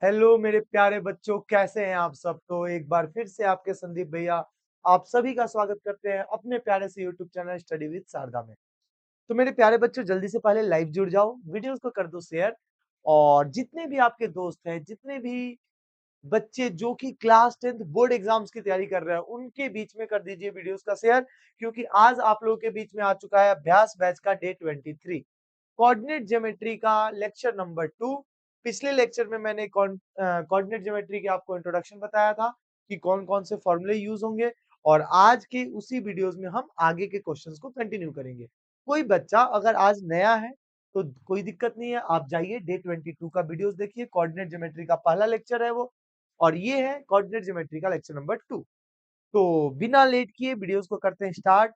Hello मेरे प्यारे बच्चों, कैसे हैं आप सब। तो एक बार फिर से आपके संदीप भैया आप सभी का स्वागत करते हैं अपने प्यारे से YouTube channel study with Sharda में। तो मेरे प्यारे बच्चों, जल्दी से पहले लाइव जुड़ जाओ, वीडियोस को कर दो शेयर। और जितने भी आपके दोस्त हैं, जितने भी बच्चे जो कि क्लास 10th बोर्ड एग्जाम्स की तैयारी कर रहे हैं, उनके बीच में कर दीजिए वीडियोस का शेयर, क्योंकि आज आप लोगों के बीच में आ चुका है अभ्यास बैच का डे 23 कोऑर्डिनेट ज्योमेट्री का लेक्चर नंबर 2। पिछले लेक्चर में मैंने कोऑर्डिनेट ज्योमेट्री के आपको इंट्रोडक्शन बताया था कि कौन कौन से फॉर्मूले यूज होंगे, और आज के उसी वीडियोस में हम आगे के क्वेश्चंस को कंटिन्यू करेंगे। कोई बच्चा अगर आज नया है तो कोई दिक्कत नहीं है, आप जाइए डे 22 का वीडियोस देखिए, कोऑर्डिनेट ज्योमेट्री का पहला लेक्चर है वो, और ये है कोऑर्डिनेट ज्योमेट्री का लेक्चर नंबर 2। तो बिना लेट किए वीडियोस को करते हैं स्टार्ट।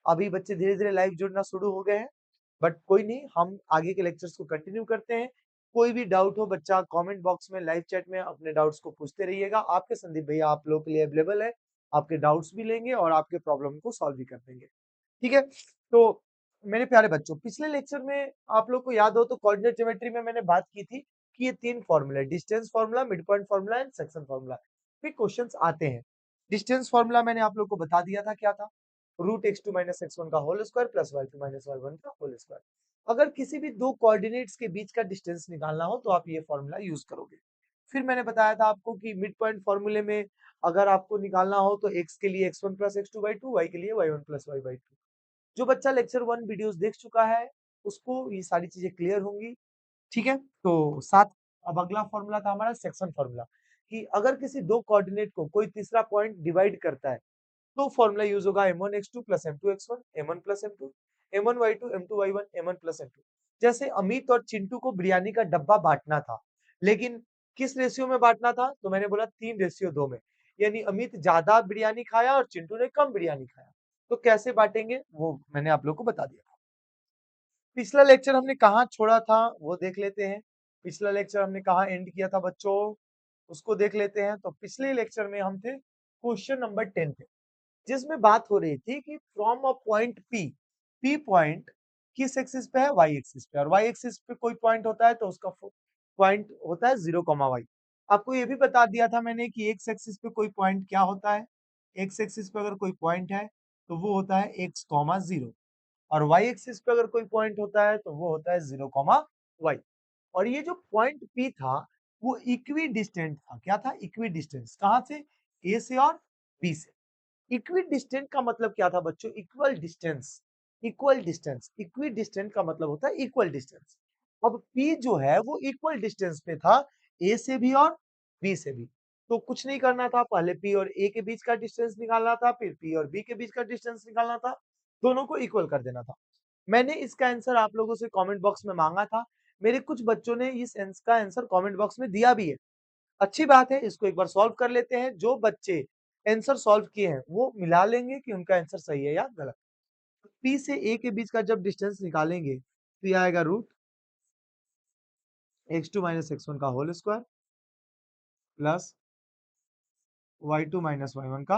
अभी बच्चे धीरे धीरे लाइव जुड़ना शुरू हो गए हैं, बट कोई नहीं, हम आगे के लेक्चर्स को कंटिन्यू करते हैं। कोई भी डाउट हो बच्चा कमेंट बॉक्स में लाइव चैट में अपने डाउट्स को पूछते रहिएगा। आपके संदीप भैया आप लोगों के लिए अवेलेबल है, आपके डाउट्स भी लेंगे और आपके प्रॉब्लम को सॉल्व भी कर देंगे। ठीक है। तो मेरे प्यारे बच्चों, पिछले लेक्चर में आप लोग को याद हो तो कोऑर्डिनेट ज्योमेट्री में मैंने बात की थी कि ये तीन formula, distance formula, mid point formula and section formula, फिर क्वेश्चंस आते हैं। डिस्टेंस फॉर्मूला मैंने आप लोग को बता दिया था, क्या था, रूट x2 माइनस x1 का whole square plus y2 minus y1 का होल स्क्वायर। अगर किसी भी दो कोऑर्डिनेट्स के बीच का डिस्टेंस निकालना हो तो आप ये फॉर्मूला यूज करोगे। फिर मैंने बताया था आपको कि मिड पॉइंट फॉर्मूले में अगर आपको निकालना हो तो x के लिए x1 plus x2 by 2, y के लिए y1 प्लस y बाई 2। जो बच्चा लेक्चर 1 वीडियोस देख चुका है उसको ये सारी चीजें क्लियर होंगी। ठीक है। तो साथ अब अगला फॉर्मूला था हमारा सेक्शन फॉर्मूला, कि अगर किसी दो कोऑर्डिनेट को कोई तीसरा पॉइंट डिवाइड करता है तो फॉर्मूला यूज होगा m1x2 plus m2x1 m1 plus m2 m1y2 m2y1 m1 plus m2। जैसे अमित और चिंटू को बिरयानी का डब्बा बांटना था, लेकिन किस रेशियो में बांटना था, तो मैंने बोला 3:2 में, यानी अमित ज्यादा बिरयानी खाया और चिंटू ने कम बिरयानी खाया। तो कैसे बांटेंगे वो मैंने आप लोग को बता दिया था। पिछला लेक्चर हमने कहाँ छोड़ा था वो देख लेते हैं। पिछला लेक्चर हमने कहाँ एंड किया था बच्चों, उसको देख लेते हैं। तो पिछले लेक्चर में हम थे क्वेश्चन नंबर 10 पे, जिसमें बात हो रही थी कि from a point P point किस एक्सिस पे है, वाई एक्सिस पे, और वाई एक्सिस पे कोई पॉइंट होता है तो उसका पॉइंट होता है 0, आपको ये भी बता दिया था मैंने कि एक्स एक्सिस पे कोई पॉइंट क्या होता है, एक्स एक्सिस पे अगर कोई पॉइंट है तो वो होता है x, 0, और y एक्सिस पे अगर कोई पॉइंट होता है तो वो होता है 0, y। और ये जो पॉइंट P था वो इक्वी डिस्टेंट था। क्या था? Equi distance. कहां से? A से और B से। इक्वी डिस्टेंट का मतलब क्या था बच्चों? Equal distance. Equal distance, equi distant का मतलब होता है इक्वल डिस्टेंस। अब P जो है वो इक्वल डिस्टेंस पे था A से भी और B से भी। तो कुछ नहीं करना था, पहले P और A के बीच का डिस्टेंस निकालना था, फिर P और B के बीच का डिस्टेंस निकालना था, दोनों को इक्वल कर देना था। मैंने इसका आंसर आप लोगों से कमेंट बॉक्स में मांगा था, मेरे कुछ बच्चों ने इस का आंसर कमेंट बॉक्स में दिया भी है। अच्छी बात है, इसको एक बार सॉल्व कर लेते हैं। जो बच्चे आंसर सॉल्व किए हैं वो मिला लेंगे कि उनका आंसर सही है या गलत। पी से ए के बीच का जब डिस्टेंस निकालेंगे तो ये आएगा रूट x2 माइनस x1 का whole square plus y2 minus y1 का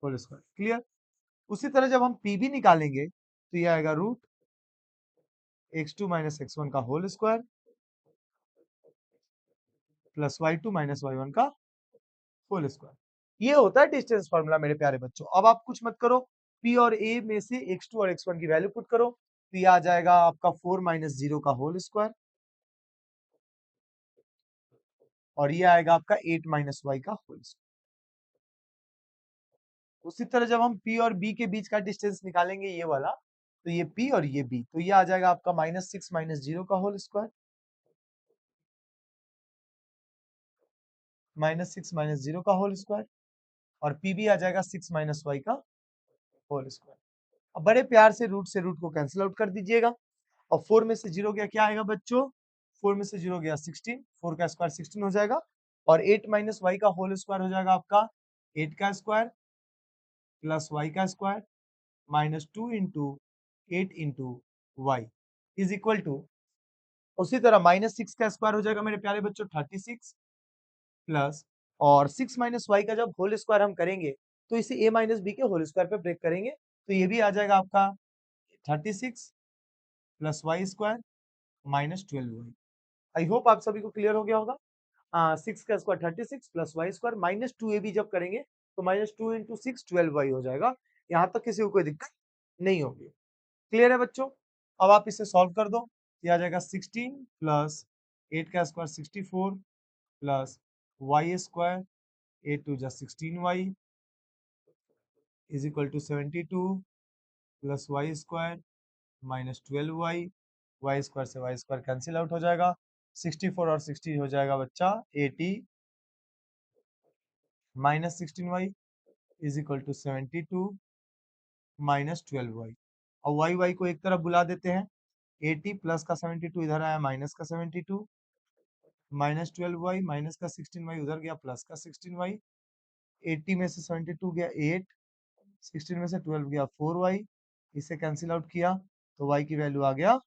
होल स्क्वायर। क्लियर? उसी तरह जब हम पी भी निकालेंगे तो ये आएगा रूट x2 माइनस x1 का whole square plus y2 minus y1 का होल स्क्वायर। ये होता है डिस्टेंस फार्मूला मेरे प्यारे बच्चों। अब आप कुछ मत करो, P और A में से x2 और x1 की वैल्यू पुट करो तो ये आ जाएगा आपका 4 माइनस 0 का होल स्क्वायर, और ये आएगा आपका 8 माइनस y का होल स्क्वायर। उसी तरह जब हम P और B के बीच का डिस्टेंस निकालेंगे ये वाला, तो ये P और ये B, तो ये आ जाएगा आपका -6 माइनस 0 का होल स्क्वायर, -6 माइनस 0 का होल स्क्वायर, और पी भी आ जाएगा 6 माइनस y का होल स्क्वायर। अब बड़े प्यार से रूट को कैंसिल आउट कर दीजिएगा, और 4 में से 0 गया, क्या आएगा बच्चों? 4 में से 0 गया 16, 4 का स्क्वायर 16 हो जाएगा, और 8 माइनस वाई का होल स्क्वायर हो जाएगा आपका 8 का स्क्वायर प्लस वाई का square minus 2 into 8 into Y is equal to, उसी तरह -6 का स्क्वायर हो जाएगा मेरे प्यारे बच्चों 36 प्लस, और 6 माइनस वाई का जब होल स्क्वायर हम करेंगे तो इसे a माइनस बी के होल स्क्वायर पे ब्रेक करेंगे, तो ये भी आ जाएगा आपका 36 plus Y square minus 12y। I hope आप सभी को क्लियर हो गया होगा। 6 का square 36 plus Y square minus 2ab जब करेंगे तो माइनस 2 इंटू 6 12y हो जाएगा। यहां तक किसी को कोई दिक्कत नहीं होगी। क्लियर है बच्चों? अब आप इसे सॉल्व कर दो। ये आ जाएगा 16 प्लस 8 का स्क्वायर 64 प्लस वाई स्क्वायर 8 टू जा 16y is equal to 72 plus Y square minus 12y। Y square से वाई स्क्वायर कैंसिल आउट हो जाएगा। 64 और 60 हो जाएगा बच्चा 80 minus 16y is equal to 72 minus 12y। और वाई वाई को एक तरफ बुला देते हैं। 80 प्लस का 72 इधर आया माइनस का 72 माइनस 12y माइनस का 16y उधर गया प्लस का 16y। 80 में से 72 गया 8, 16 में से 12 गया 4y। इसे कैंसिल आउट किया तो y की वैल्यू आ गया,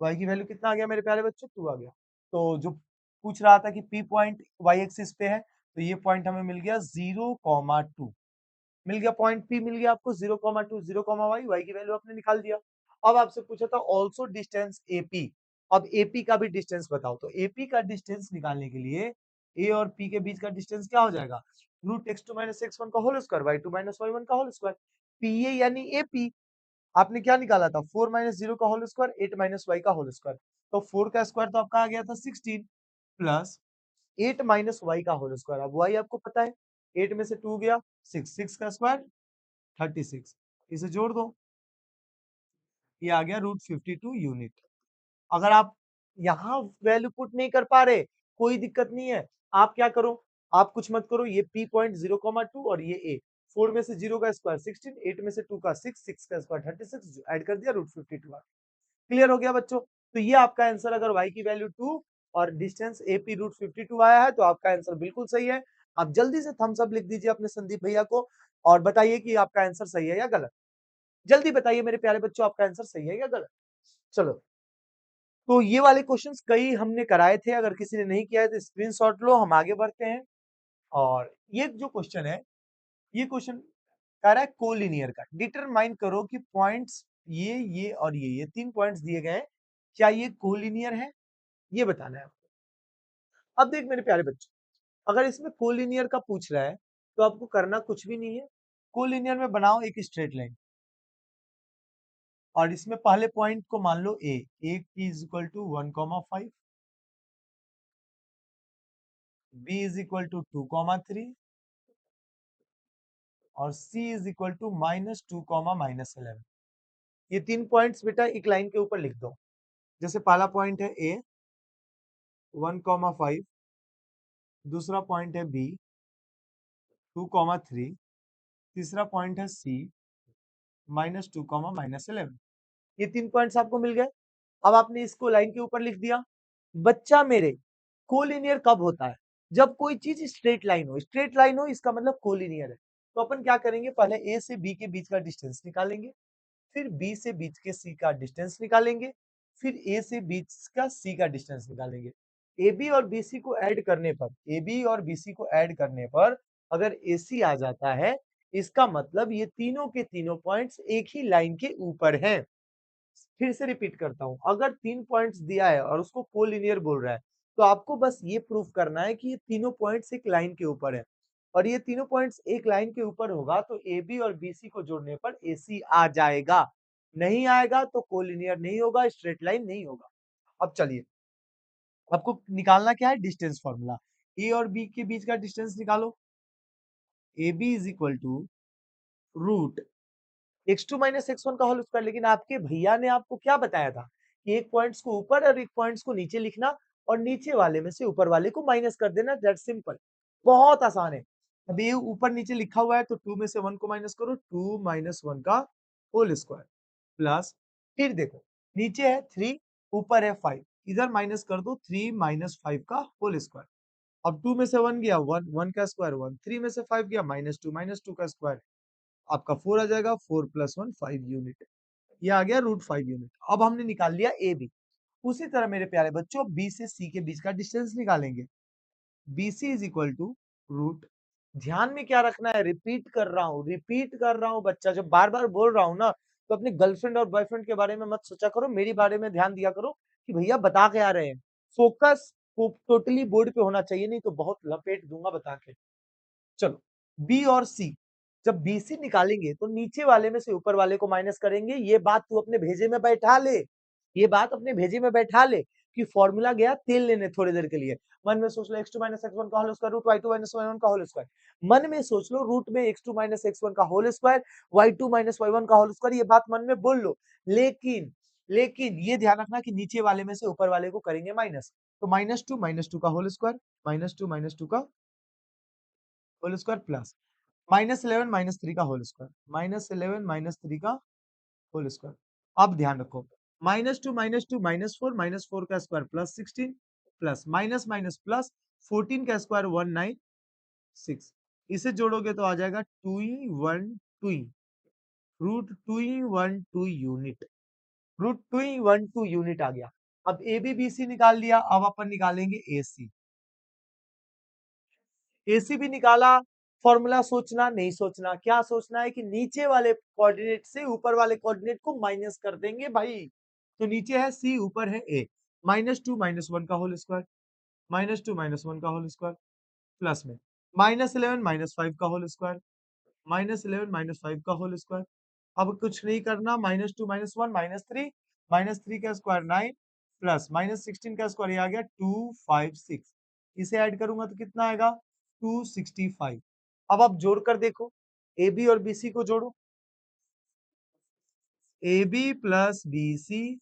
y की वैल्यू कितना आ गया मेरे प्यारे बच्चों? 2 आ गया। तो जो पूछ रहा था कि P पॉइंट y एक्सिस पे है तो ये पॉइंट हमें मिल गया 0,2 मिल गया। पॉइंट P मिल गया आपको 0,2 0,y y की वैल्यू आपने निकाल दिया। अब आपसे पूछा था ऑल्सो डिस्टेंस AP। अब AP का भी डिस्टेंस बताओ। तो AP का डिस्टेंस निकालने के लिए A और P के बीच का डिस्टेंस क्या हो जाएगा? रूट x2 माइनस x1 का whole square y2 minus y1 का होल स्क्वायर। PA यानी AP आपने क्या निकाला था? 4 माइनस 0 का होल स्क्वायर 8 माइनस y का होल स्क्वायर। तो 4 का स्क्वायर तो आपका आ गया था 16 प्लस 8 माइनस y का होल स्क्वायर। अब y आपको पता है 8 में से 2 गया 6, 6 का स्क्वायर 36। इसे जोड़ दो, ये आ गया रूट 52 यूनिट। अगर आप यहाँ वैल्यू पुट नहीं कर पा रहे कोई दिक्कत नहीं है। आप क्या करो, आप कुछ मत करो। ये P पॉइंट 0,2 और ये A 4 में से 0 का स्क्वायर 16, 8 में से 2 का 6, 6 का स्क्वायर 36 ऐड कर दिया रूट 52 आ। क्लियर हो गया बच्चों? तो ये आपका आंसर अगर y की वैल्यू 2 और डिस्टेंस AP रूट 52 आया है तो आपका आंसर बिल्कुल सही है। आप जल्दी से थम्स अप लिख दीजिए अपने संदीप भैया को और बताइए कि आपका आंसर सही है या गलत। जल्दी बताइए मेरे प्यारे बच्चों आपका आंसर सही है या गलत। चलो, तो ये वाले क्वेश्चंस कई हमने कराए थे। अगर किसी ने नहीं किया है तो स्क्रीनशॉट लो, हम आगे बढ़ते हैं। और ये जो क्वेश्चन है, ये क्वेश्चन कह रहा है कोलिनियर का। डिटरमाइन करो कि पॉइंट्स ये और ये तीन पॉइंट्स दिए गए हैं, क्या ये कोलिनियर है? ये बताना है आपको। अब देख मेरे प्यारे बच्चों, अगर इसमें कोलिनियर का पूछ रहा है तो आपको करना कुछ भी नहीं है। कोलिनियर में बनाओ एक स्ट्रेट लाइन और इसमें पहले पॉइंट को मान लो a is equal to 1,5, b is equal to 2,3 और c इज इक्वल टू -2, -11। ये तीन पॉइंट्स बेटा एक लाइन के ऊपर लिख दो। जैसे पहला पॉइंट है a 1,5, दूसरा पॉइंट है b 2,3, तीसरा पॉइंट है c -2, -11। ये तीन पॉइंट्स आपको मिल गए। अब आपने इसको लाइन के ऊपर लिख दिया। बच्चा मेरे, कोलिनियर कब होता है? जब कोई चीज स्ट्रेट लाइन हो। स्ट्रेट लाइन हो इसका मतलब कोलिनियर है। तो अपन क्या करेंगे, पहले ए से बी के बीच का डिस्टेंस निकालेंगे, फिर बी से बीच के सी का डिस्टेंस निकालेंगे, फिर ए से बीच का सी का डिस्टेंस निकालेंगे। ए बी और बी सी को ऐड करने पर, ए बी और बी सी को ऐड करने पर अगर ए सी आ जाता है, इसका मतलब ये तीनों के तीनों पॉइंट्स एक ही लाइन के ऊपर हैं। फिर से रिपीट करता हूं, अगर तीन पॉइंट्स दिया है और उसको कोलिनियर बोल रहा है तो आपको बस ये प्रूफ करना है कि ये तीनों पॉइंट्स एक लाइन के ऊपर है। और ये तीनों पॉइंट्स एक लाइन के ऊपर होगा तो ए बी और बी सी को जोड़ने पर ए सी आ जाएगा। नहीं आएगा तो कोलिनियर नहीं होगा, स्ट्रेट लाइन नहीं होगा। अब चलिए, आपको निकालना क्या है? Distance formula. ए और बी के बीच का डिस्टेंस निकालो। A B is equal to root x2 minus x1 का होल स्क्वायर। लेकिन आपके भैया ने आपको क्या बताया था कि एक पॉइंट्स को ऊपर और एक पॉइंट्स को नीचे लिखना और नीचे वाले में से ऊपर वाले को माइनस कर देना। दैट सिंपल, बहुत आसान है। अब ये ऊपर नीचे लिखा हुआ है तो 2 में से 1 को माइनस करो, 2 माइनस 1 का होल स्क्वायर प्लस, फिर देखो नीचे है 3 ऊपर है 5, इधर माइनस कर दो 3 माइनस 5 का होल स्क्वायर। अब 2 में से 1 गया 1, 1 का स्क्वायर 1, 3 में से 5 गया -2 का स्क्वायर, आपका 4 आ जाएगा। 4 प्लस 1 5 यूनिट, ये आ गया रूट 5 यूनिट। अब हमने निकाल लिया ए बी। उसी तरह मेरे प्यारे बच्चों बी से सी के बीच का डिस्टेंस निकालेंगे। B C is equal to root, ध्यान में क्या रखना है, रिपीट कर रहा हूं, रिपीट कर रहा हूं बच्चा, जब बार बार बोल रहा हूं ना तो अपने गर्लफ्रेंड और बॉयफ्रेंड के बारे में मत सोचा करो, मेरी बारे में ध्यान दिया करो कि भैया बता के आ रहे हैं, फोकस टोटली बोर्ड पे होना चाहिए, नहीं तो बहुत लपेट दूंगा बता के। चलो, बी और सी, जब बीसी निकालेंगे तो नीचे वाले में से ऊपर वाले को माइनस करेंगे। ये बात तू अपने भेजे में बैठा ले, ये बात अपने भेजे में बैठा ले कि फॉर्मूला गया तेल लेने थोड़ी देर के लिए। मन में सोच लो x2 माइनस x1 का whole square root y2 minus y1 का होल स्क्वायर। मन में सोच लो रूट में x2 माइनस x1 का whole square, y2 minus y1 का होल स्क्वायर, ये बात मन में बोल लो। लेकिन लेकिन ये ध्यान रखना कि नीचे वाले में से ऊपर वाले को करेंगे माइनस। तो -2 का होल स्क्वायर, -2 का होल स्क्वायर प्लस -11 -3 का होल स्क्वायर, -11 -3 का होल स्क्वायर। अब ध्यान रखो, -2 -2 -4 -4 का square plus 16 plus minus minus plus 14 का स्क्वायर 196। इसे जोड़ोगे तो आ जाएगा 2e12 root 2e12 unit, root 2e12 unit आ गया। अब ए बी बी सी निकाल लिया, अब अपन निकालेंगे ए सी। एसी भी निकाला, फॉर्मूला सोचना नहीं सोचना, क्या सोचना है कि नीचे वाले कोऑर्डिनेट से ऊपर वाले कोऑर्डिनेट को माइनस कर देंगे भाई। तो नीचे है सी, ऊपर है ए। -2 -1 का होल स्क्वायर, -2 -1 का होल स्क्वायर प्लस में -11 -5 का होल स्क्वायर, -11 -5 का होल स्क्वायर। अब कुछ नहीं करना, -2 -1 -3, -3 का स्क्वायर 9 प्लस -16 का स्क्वायर, ये आ गया 256। इसे ऐड करूंगा तो कितना आएगा 265। अब आप जोड़ कर देखो, ए बी और बी सी को जोड़ो, A B plus B C,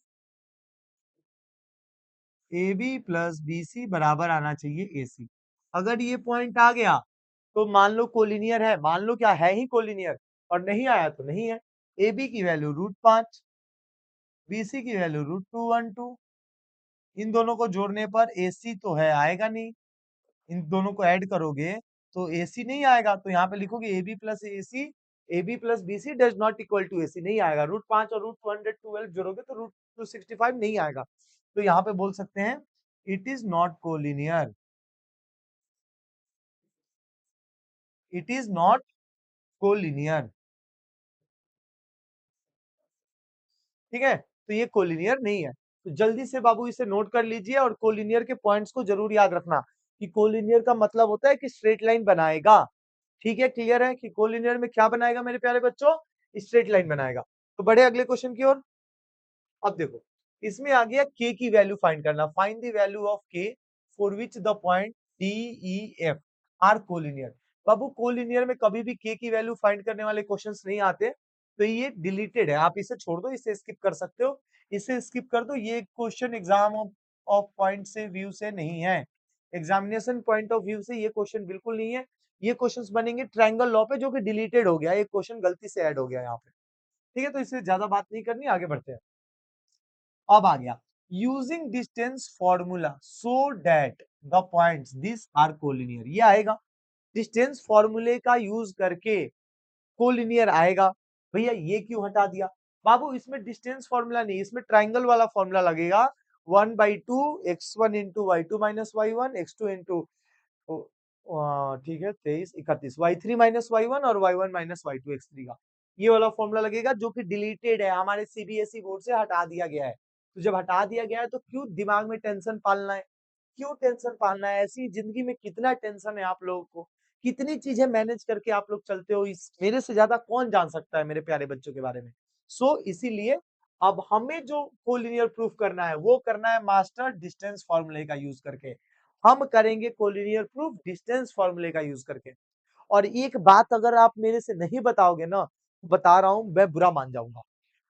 A B plus B C बराबर आना चाहिए ए सी। अगर ये पॉइंट आ गया तो मान लो कोलिनियर है, मान लो क्या है ही कोलिनियर, और नहीं आया तो नहीं है। ए बी की वैल्यू √5, बी सी की वैल्यू √212। इन दोनों को जोड़ने पर ए सी तो है, आएगा नहीं। इन दोनों को ऐड करोगे तो ए सी नहीं आएगा, तो यहाँ पे लिखोगे A B plus A C, A B plus B C does not equal to A C, नहीं आएगा। √5 और √212 जोड़ोगे तो √265 नहीं आएगा। तो यहाँ पे बोल सकते हैं it is not collinear, it is not collinear. ठीक है, तो ये कोलिनियर नहीं है। तो जल्दी से बाबू इसे नोट कर लीजिए और कोलिनियर के पॉइंट्स को जरूर याद रखना कि कोलिनियर का मतलब होता है कि स्ट्रेट लाइन बनाएगा। ठीक है, क्लियर है कि कोलिनियर में क्या बनाएगा मेरे प्यारे बच्चों, स्ट्रेट लाइन बनाएगा। तो बढ़े अगले क्वेश्चन की ओर। अब देखो, इसमें आ गया के की वैल्यू फाइंड करना, फाइंड द वैल्यू ऑफ के for which the point D E F R collinear. Babu collinear में कभी भी के की वैल्यू फाइंड करने वाले क्वेश्चंस नहीं आते, तो ये डिलीटेड है, आप इसे छोड़ दो, इसे स्किप कर सकते हो, इसे स्किप कर दो। ये क्वेश्चन एग्जाम ऑफ पॉइंट से व्यू से नहीं है, एग्जामिनेशन पॉइंट ऑफ व्यू से ये क्वेश्चन बिल्कुल नहीं है। ये क्वेश्चंस बनेंगे ट्रायंगल लॉ पे, जो कि डिलीटेड हो गया, एक क्वेश्चन गलती से ऐड हो गया यहाँ पे। ठीक है, तो इससे ज्यादा बात नहीं करनी, आगे बढ़ते हैं। अब आ गया using distance formula so that the points this are collinear, ये आएगा डिस्टेंस फॉर्मूले का यूज करके कोलिनियर आएगा। भैया ये क्यों हटा दिया बाबू, इसमें डिस्टेंस फॉर्मूला नहीं, इसमें ट्राइंगल वाला फॉर्मूला लगेगा। 1/2 x1 into y2 minus y1 x2 into, ठीक है 23 31 y3 माइनस y1 और y1 माइनस y2 x3 का ये वाला फॉर्मूला लगेगा, जो कि डिलीटेड है, हमारे सीबीएसई बोर्ड से हटा दिया गया है। तो जब हटा दिया गया है तो क्यों दिमाग में टेंशन पालना है, क्यों टेंशन पालना है? ऐसी जिंदगी में कितना टेंशन है आप लोगों को, कितनी चीजें मैनेज करके आप लोग चलते हो, इस मेरे से ज्यादा कौन जान सकता है मेरे प्यारे बच्चों के बारे में। इसीलिए अब हमें जो कोलिनियर प्रूफ करना है वो करना है मास्टर डिस्टेंस फॉर्मूले का यूज करके। हम करेंगे कोलिनियर प्रूफ डिस्टेंस फॉर्मूले का यूज करके। और एक बात अगर आप मेरे से नहीं बताओगे ना, बता रहा हूं मैं बुरा मान जाऊंगा।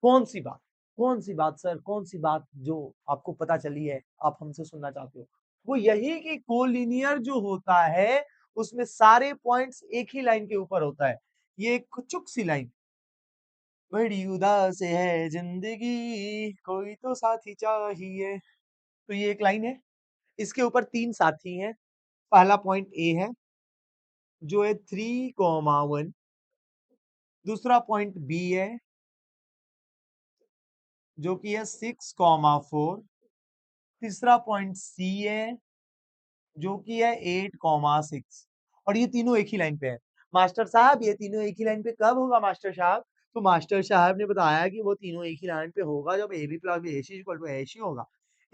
कौन सी बात, कौन सी बात सर, कौन सी बात जो आपको पता चली है, आप हमसे सुनना चाहते हो? वो यही कि कोलिनियर जो होता है उसमें सारे पॉइंट्स एक ही लाइन के ऊपर होता है। ये एक चुक सी लाइन, बड़ी उदास है जिंदगी कोई तो साथी चाहिए, तो ये एक लाइन है, इसके ऊपर तीन साथी हैं। पहला पॉइंट ए है जो है 3,1, दूसरा पॉइंट बी है जो कि है 6,4, तीसरा पॉइंट सी है जो कि है 8,6। और ये तीनों एक ही लाइन पे है। मास्टर साहब ये तीनों एक ही लाइन पे कब होगा मास्टर साहब? तो मास्टर साहब ने बताया कि वो तीनों एक ही लाइन पे होगा जब A B plus B A C equal to A C होगा।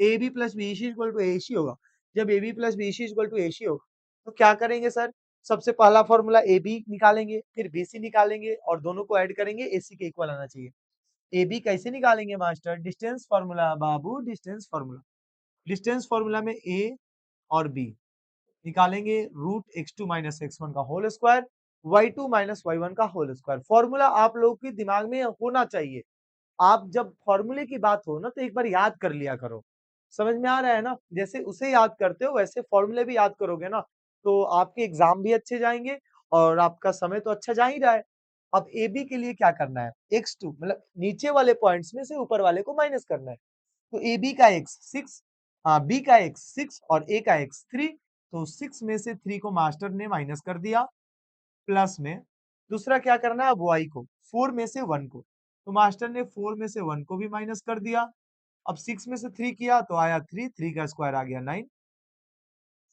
A B plus B C equal to A C होगा। जब A B plus B C equal to A C होगा तो क्या करेंगे सर, सबसे पहला फॉर्मूला ए बी निकालेंगे, फिर बी सी निकालेंगे और दोनों को ऐड करेंगे, ए सी के इक्वल आना चाहिए। ए बी कैसे निकालेंगे मास्टर, डिस्टेंस फॉर्मूला बाबू, डिस्टेंस फॉर्मूला। डिस्टेंस फॉर्मूला में ए और बी निकालेंगे, root X two minus X one का whole square, Y two minus Y one का होल स्क्वायर। फॉर्मूला आप लोगों के दिमाग में होना चाहिए। आप जब फॉर्मूले की बात हो ना तो एक बार याद कर लिया करो। समझ में आ रहा है ना, जैसे उसे याद करते हो वैसे फॉर्मूले भी याद करोगे ना तो आपके एग्जाम भी अच्छे जाएंगे और आपका समय तो अच्छा जा ही रहा है। अब ए बी के लिए क्या करना है, एक्स टू मतलब नीचे वाले पॉइंट्स में से ऊपर वाले को माइनस करना है। तो ए बी का एक्स 6, बी का एक्स 6 और ए का एक्स 3। तो 6 में से 3 को मास्टर ने माइनस कर दिया, प्लस में दूसरा क्या करना है अब वाई को, 4 में से 1 को। तो मास्टर ने 4 में से 1 को भी माइनस कर दिया। अब 6 में से 3 किया तो आया 3, 3 का स्क्वायर आ गया 9।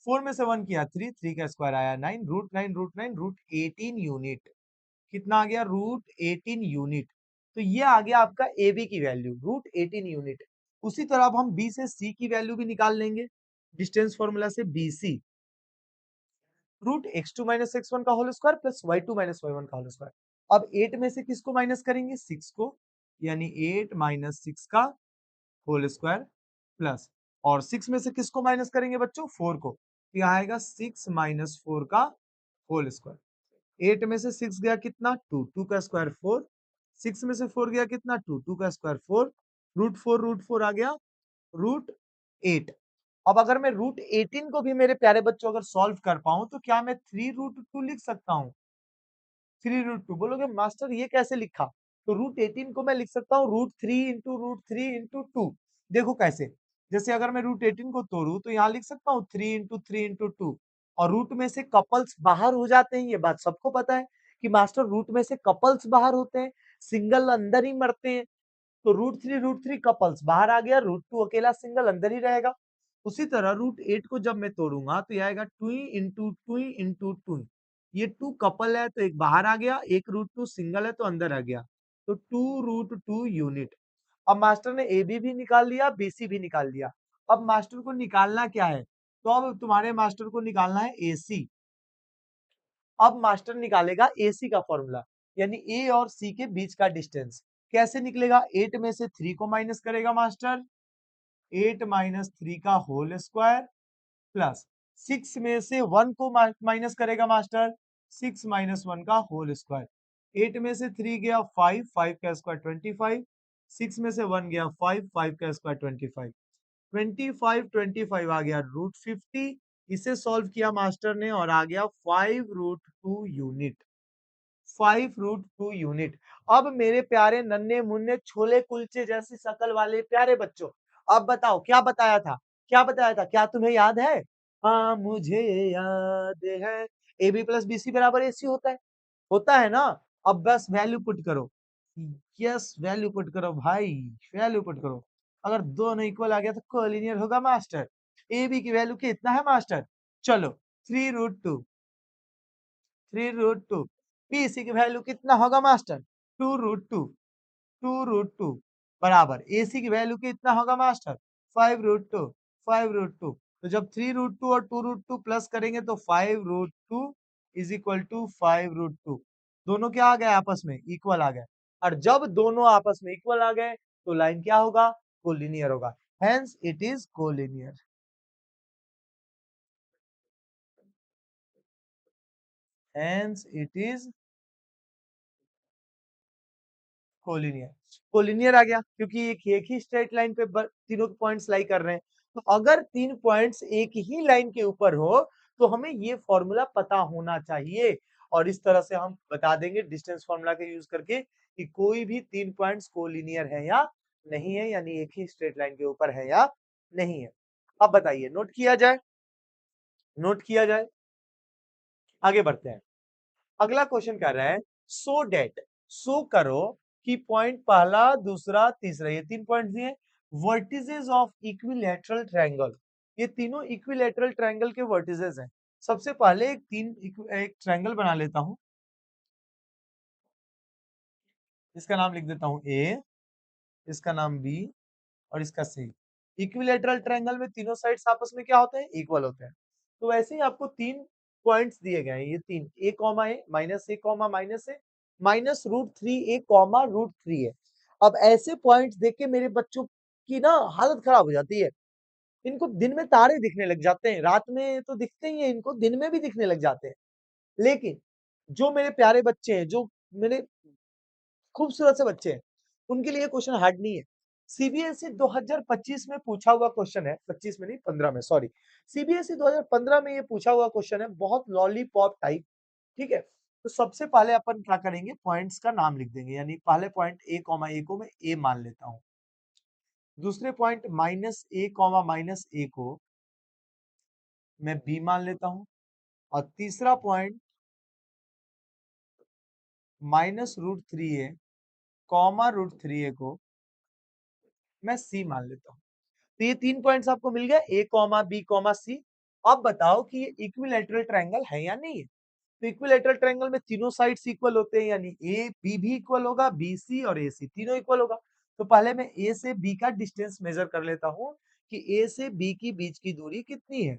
4 में से 1 किया 3, 3 का स्क्वायर आया 9, रूट 9 रूट 9 रूट 18 यूनिट। कितना आ गया, रूट 18 यूनिट। तो ये आ गया आपका ए बी की वैल्यू, रूट 18 यूनिट। उसी तरह अब हम बी से सी की वैल्यू भी निकाल लेंगे, डिस्टेंस फॉर्मूला से B C, root X two minus X one का whole square plus Y two minus Y one का होल स्क्वायर। अब 8 में से किसको माइनस करेंगे, 6 को, यानी 8 माइनस 6 का होल स्क्वायर प्लस, और 6 में से किसको माइनस करेंगे बच्चों, 4 को, तो यहाँ आएगा 6 माइनस 4 का होल स्क्वायर। 8 में से 6 गया कितना, 2, 2 का स्क्वायर 4, 6 में से 4 गया कितना, 2, 2 का स्क्वायर 4, रूट 4 आ गया रूट 8। अब अगर मैं रूट 18 को भी मेरे प्यारे बच्चों अगर सॉल्व कर पाऊं तो क्या मैं 3 रूट 2 लिख सकता हूं, 3 रूट 2 बोलोगे मास्टर ये कैसे लिखा, तो रूट 18 को मैं लिख सकता हूँ रूट 3 इंटू 2। देखो कैसे, जैसे अगर मैं रूट 18 को तोड़ू तो यहाँ लिख सकता हूँ 3 इंटू 2 और रूट में से कपल्स बाहर हो जाते हैं, ये बात सबको पता है कि मास्टर रूट में से कपल्स बाहर होते हैं, सिंगल अंदर ही मरते हैं। तो रूट 3 कपल्स बाहर आ गया, रूट 2 अकेला सिंगल अंदर ही रहेगा। उसी तरह रूट 8 को जब मैं तोड़ूंगा तो ये आएगा 2 इंटू 2 इंटू 2। ये 2 कपल है तो एक बाहर आ गया, एक रूट 2 सिंगल है तो अंदर आ गया, तो 2 रूट 2 यूनिट। अब मास्टर ने ए बी भी निकाल लिया, बी सी भी निकाल लिया। अब मास्टर को निकालना क्या है, तो अब तुम्हारे मास्टर को निकालना है ए सी। अब मास्टर निकालेगा ए सी का फॉर्मूला, यानी ए और सी के बीच का डिस्टेंस। कैसे निकलेगा, 8 में से 3 को माइनस करेगा मास्टर, 8 माइनस 3 का होल स्क्वायर प्लस 6 में से 1 को माइनस करेगा मास्टर, 6 माइनस 1 का होल स्क्वायर। 8 में से 3 गया 5, 5 का स्क्वायर 25, 6 में से 1 गया 5, 5 का स्क्वायर 25, 25 आ गया रूट 50। इसे सॉल्व किया मास्टर ने और आ गया 5 रूट 2 यूनिट, 5 रूट 2 यूनिट। अब मेरे प्यारे नन्हे मुन्ने छोले कुलचे जैसी शकल वाले प्यारे बच्चों, अब बताओ क्या बताया था, क्या बताया था, क्या तुम्हें याद है, हाँ मुझे याद है, A B plus B C बराबर ए सी होता है ना। अब बस वैल्यू पुट करो, यस वैल्यू पुट करो भाई, वैल्यू पुट करो। अगर दोनों इक्वल आ गया तो कोलिनियर होगा मास्टर। ए बी की वैल्यू कितना है मास्टर, चलो 3 रूट 2, 3 रूट 2। बी सी की वैल्यू कितना होगा मास्टर, 2 रूट 2, 2 रूट 2 बराबर ए सी की वैल्यू कितना होगा मास्टर, 5 रूट 2, 5 रूट 2। तो जब 3 रूट 2 और 2 रूट 2 प्लस करेंगे तो 5 root 2 is equal to 5 root 2। दोनों क्या आ गए आपस में, इक्वल आ गए। और जब दोनों आपस में इक्वल आ गए तो लाइन क्या होगा, कोलिनियर होगा, hence it is collinear, hence it is collinear. Collinear आ गया क्योंकि एक ही स्ट्रेट लाइन पे तीनों पॉइंट्स लाई कर रहे हैं। तो अगर 3 पॉइंट्स एक ही लाइन के ऊपर हो तो हमें ये फॉर्मूला पता होना चाहिए और इस तरह से हम बता देंगे डिस्टेंस फॉर्मूला के यूज करके कि कोई भी 3 पॉइंट्स कोलिनियर है या नहीं है, यानी एक ही स्ट्रेट लाइन के ऊपर है या नहीं है। अब बताइए, नोट किया जाए, नोट किया जाए, आगे बढ़ते हैं। अगला क्वेश्चन कर रहा है सो डेट, सो करो कि पॉइंट पहला दूसरा तीसरा ये 3 पॉइंट दिए, वर्टिसेस ऑफ इक्विलैटरल ट्रायंगल, ये तीनों इक्विलैटरल ट्रायंगल के वर्टिसेस हैं। सबसे पहले एक ट्रायंगल बना लेता हूं, इसका नाम लिख देता हूं ए, इसका नाम बी और इसका सी। इक्विलेटरल ट्रायंगल में तीनों साइड्स आपस में क्या होते हैं, इक्वल होते हैं। तो वैसे ही आपको 3 पॉइंट्स दिए गए हैं, ये 3 a, a, -a, -a, -√3a, √3a। अब ऐसे पॉइंट्स देख के मेरे बच्चों की ना हालत खराब हो जाती है। इनको दिन में तारे दिखने लग जाते हैं, रात में तो दिखते ही हैं, इनको दिन में भी दिखने लग जाते हैं। लेकिन जो मेरे प्यारे बच्चे हैं, जो मेरे खूबसूरत से बच्चे हैं, उनके लिए क्वेश्चन हार्ड नहीं है। सीबीएसई 2025 में पूछा हुआ क्वेश्चन है, 25 में नहीं 15 में, सॉरी। सीबीएसई 2015 में ये पूछा हुआ क्वेश्चन है, बहुत लॉलीपॉप टाइप, ठीक है। तो सबसे पहले अपन क्या करेंगे, पॉइंट्स का नाम लिख देंगे, यानी पहले पॉइंट a, a को मैं a मान लेता हूं, दूसरे पॉइंट -a, को मैं b मान लेता हूं, और तीसरा पॉइंट -√3a, √3a को मैं c मान लेता हूं। तो ये 3 पॉइंट्स आपको मिल गए, a, b, c। अब बताओ कि ये इक्विलैटरल ट्रायंगल है या नहीं है। तो इक्विलैटरल ट्रायंगल में तीनों साइड्स इक्वल होते हैं, यानी ए बी भी इक्वल होगा, बी सी और ए सी तीनों इक्वल होगा। तो पहले मैं ए से बी का डिस्टेंस मेजर कर लेता हूं कि ए से बी की बीच की दूरी कितनी है।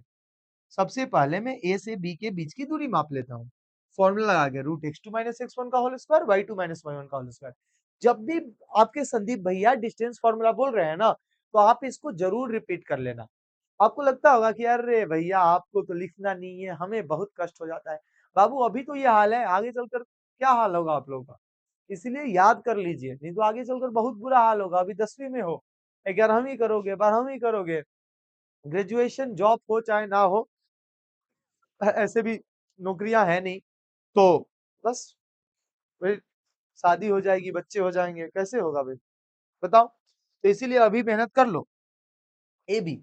सबसे पहले मैं ए से बी के बीच की दूरी माप लेता हूँ। फॉर्मूला लगा के √x2 - x1 का होल स्क्वायर, y2 - y1 का होल स्क्वायर। जब भी आपके संदीप भैया डिस्टेंस फॉर्मूला बोल रहे हैं ना, तो आप इसको जरूर रिपीट कर लेना। आपको लगता होगा कि अरे भैया आपको तो लिखना नहीं है, हमें बहुत कष्ट हो जाता है। बाबू अभी तो ये हाल है, आगे चलकर क्या हाल होगा आप लोगों का। इसलिए याद कर लीजिए, नहीं तो आगे चलकर बहुत बुरा हाल होगा। अभी 10वीं में हो, 11वीं करोगे, 12वीं करोगे, ग्रेजुएशन जॉब हो चाहे ना हो, ऐसे भी नौकरियां है नहीं, तो बस फिर शादी हो जाएगी, बच्चे हो जाएंगे, कैसे होगा भाई बताओ। तो इसीलिए अभी मेहनत कर लो। ए बी,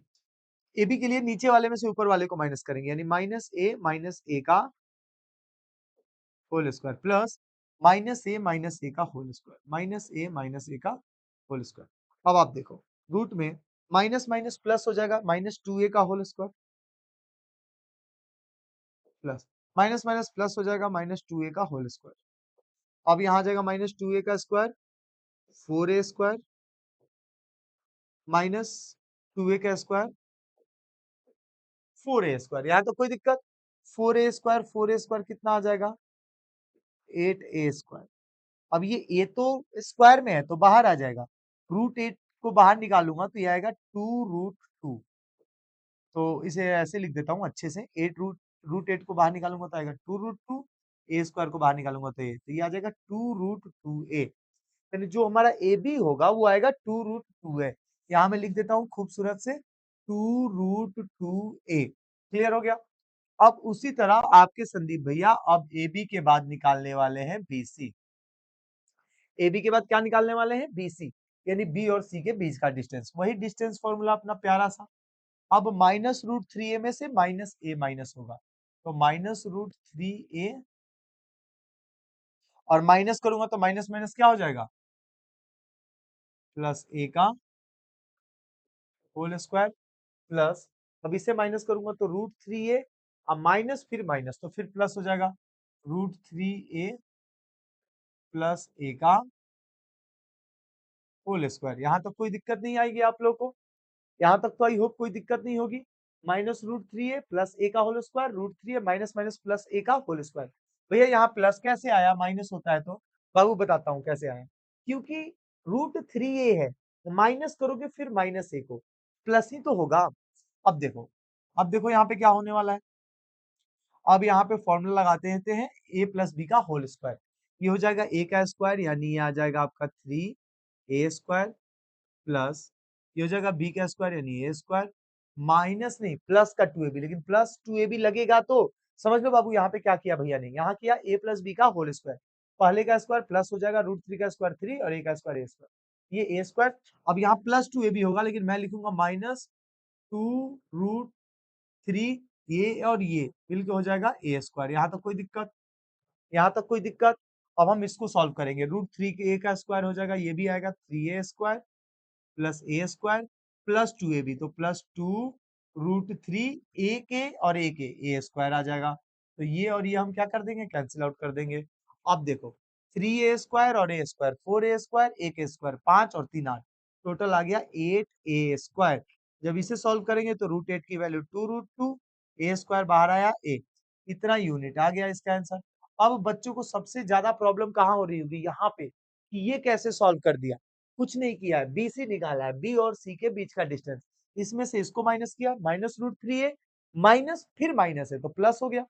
ए बी के लिए नीचे वाले में से ऊपर वाले को माइनस करेंगे, यानी -a का होल स्क्वायर प्लस -a का होल स्क्वायर, -a का होल स्क्वायर। अब आप देखो, रूट में माइनस माइनस प्लस हो जाएगा, -2a का whole square plus minus minus plus हो जाएगा, -2a का होल स्क्वायर। अब यहाँ आ जाएगा -2a का स्क्वायर, 4a स्क्वायर, -2a का स्क्वायर, 4a स्क्वायर। यहाँ तो कोई दिक्कत, 4a स्क्वायर कितना आ जाएगा, 8a स्क्वायर। अब ये a तो स्क्वायर में है तो बाहर आ जाएगा, √8 को बाहर निकालूंगा तो ये आएगा 2√2। तो इसे ऐसे लिख देता हूँ अच्छे से, √8 को बाहर निकालूंगा तो आएगा 2√2, a स्क्वायर को बाहर निकालूंगा तो ये आ जाएगा 2√2a। यानी जो हमारा ए बी होगा वो आएगा 2√2a। यहाँ मैं लिख देता हूँ खूबसूरत से 2√2a। क्लियर हो गया। अब उसी तरह आपके संदीप भैया अब ए बी के बाद निकालने वाले हैं बी सी। ए बी के बाद क्या निकालने वाले हैं, बी सी, यानी बी और सी के बीच का डिस्टेंस। वही डिस्टेंस फॉर्मूला अपना प्यारा सा। अब -√3a में से -a माइनस होगा, तो -√3a, और माइनस करूंगा तो माइनस माइनस क्या हो जाएगा, प्लस a का होल स्क्वायर प्लस, अब इसे माइनस करूंगा तो √3a, अब माइनस फिर माइनस तो फिर प्लस हो जाएगा, √3a प्लस a का होल स्क्वायर। यहां तक कोई दिक्कत नहीं आएगी आप लोग को, यहाँ तक तो आई होप कोई दिक्कत नहीं होगी। -√3a प्लस a का whole square, √3a minus minus plus a का होल स्क्वायर। भैया यहाँ प्लस कैसे आया, माइनस होता है तो बाबू बताता हूँ कैसे आया। क्योंकि √3a है, तो माइनस करोगे फिर -a को, प्लस ही तो होगा। अब देखो, अब देखो यहाँ पे क्या होने वाला है। अब यहाँ पे फॉर्मूला लगाते हैं a प्लस बी का होल स्क्वायर, ये हो जाएगा a का स्क्वायर, यानी ये आ जाएगा आपका 3a स्क्वायर प्लस, ये हो जाएगा बी का स्क्वायर यानी ए स्क्वायर, माइनस नहीं प्लस का 2ab, लेकिन प्लस 2ab लगेगा तो समझ लो बाबू यहाँ पे क्या किया भैया ने, यहाँ किया a प्लस बी का होल स्क्वायर, पहले का स्क्वायर प्लस हो जाएगा, √3 का स्क्वायर 3 और a का स्क्वायर a स्क्वायर, ये a स्क्वायर। अब यहाँ प्लस 2ab होगा, लेकिन मैं लिखूंगा -2√3, ये और ये मिलकर हो जाएगा a स्क्वायर। यहाँ तक कोई दिक्कत, यहाँ तक कोई दिक्कत। अब हम इसको सॉल्व करेंगे, √3 के a का स्क्वायर हो जाएगा, ये भी आएगा 3a स्क्वायर प्लस ए स्क्वायर प्लस 2ab, तो +2√3 ए के और ए के ए स्क्वायर आ जाएगा। तो ये और ये हम क्या कर देंगे, कैंसिल आउट कर देंगे। अब देखो 3a स्क्वायर और ए स्क्वायर, 4a स्क्वायर, ए के स्क्वायर 5 और 3 8, टोटल आ गया 8a स्क्वायर। जब इसे सॉल्व करेंगे तो √8 की वैल्यू 2√2, ए स्क्वायर बाहर आया ए, इतना यूनिट आ गया इसका आंसर। अब बच्चों को सबसे ज्यादा प्रॉब्लम कहाँ हो रही होगी, यहाँ पे, कि ये कैसे सॉल्व कर दिया। कुछ नहीं किया है, बी सी निकाला है, बी और सी के बीच का डिस्टेंस, इसमें से इसको माइनस किया, -√3a, माइनस फिर माइनस है तो प्लस हो गया,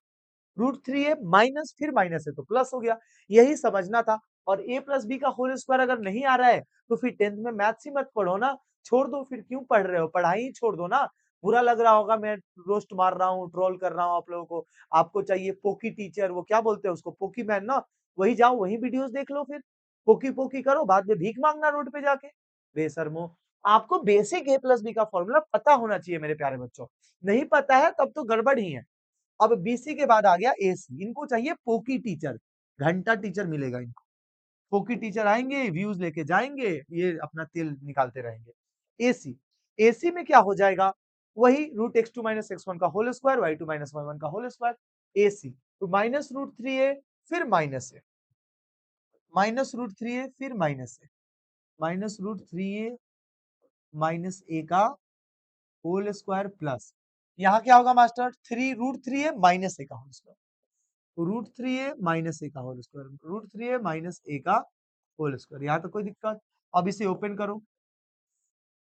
√3a माइनस फिर माइनस है तो प्लस हो गया, यही समझना था। और a प्लस बी का होल स्क्वायर अगर नहीं आ रहा है तो फिर 10th में मैथ्स ही मत पढ़ो ना, छोड़ दो, फिर क्यों पढ़ रहे हो, पढ़ाई ही छोड़ दो ना। बुरा लग रहा होगा मैं रोस्ट मार रहा हूँ, ट्रोल कर रहा हूँ आप लोगों को, आपको चाहिए पोकी टीचर, वो क्या बोलते हैं उसको, पोकी मैन ना, वही जाओ वही वीडियोस देख लो, फिर पोकी पोकी करो, बाद में भीख मांगना रोड पे जाके, बेशर्मो। आपको बेसिक a प्लस बी का फॉर्मूला पता होना चाहिए मेरे प्यारे बच्चों, नहीं पता है तब तो गड़बड़ ही है। अब बीसी के बाद आ गया एसी, इनको चाहिए पोकी टीचर, घंटा टीचर मिलेगा इनको, पोकी टीचर आएंगे, व्यूज लेके जाएंगे, ये अपना तेल निकालते रहेंगे। एसी, एसी में क्या हो जाएगा, वही √x2 - x1 का होल स्क्वायर, y2 - y1 का होल स्क्वायर, एसी तो -√3a फिर माइनस है, -√3a फिर माइनस है, -√3a माइनस ए का होल स्क्वायर प्लस, यहाँ क्या होगा मास्टर, 3√3a माइनस ए का होल स्क्वायर, √3a माइनस ए का होल स्क्वायर, √3a माइनस ए का होल स्क्वायर, यहाँ तो कोई दिक्कत। अब इसे ओपन करो,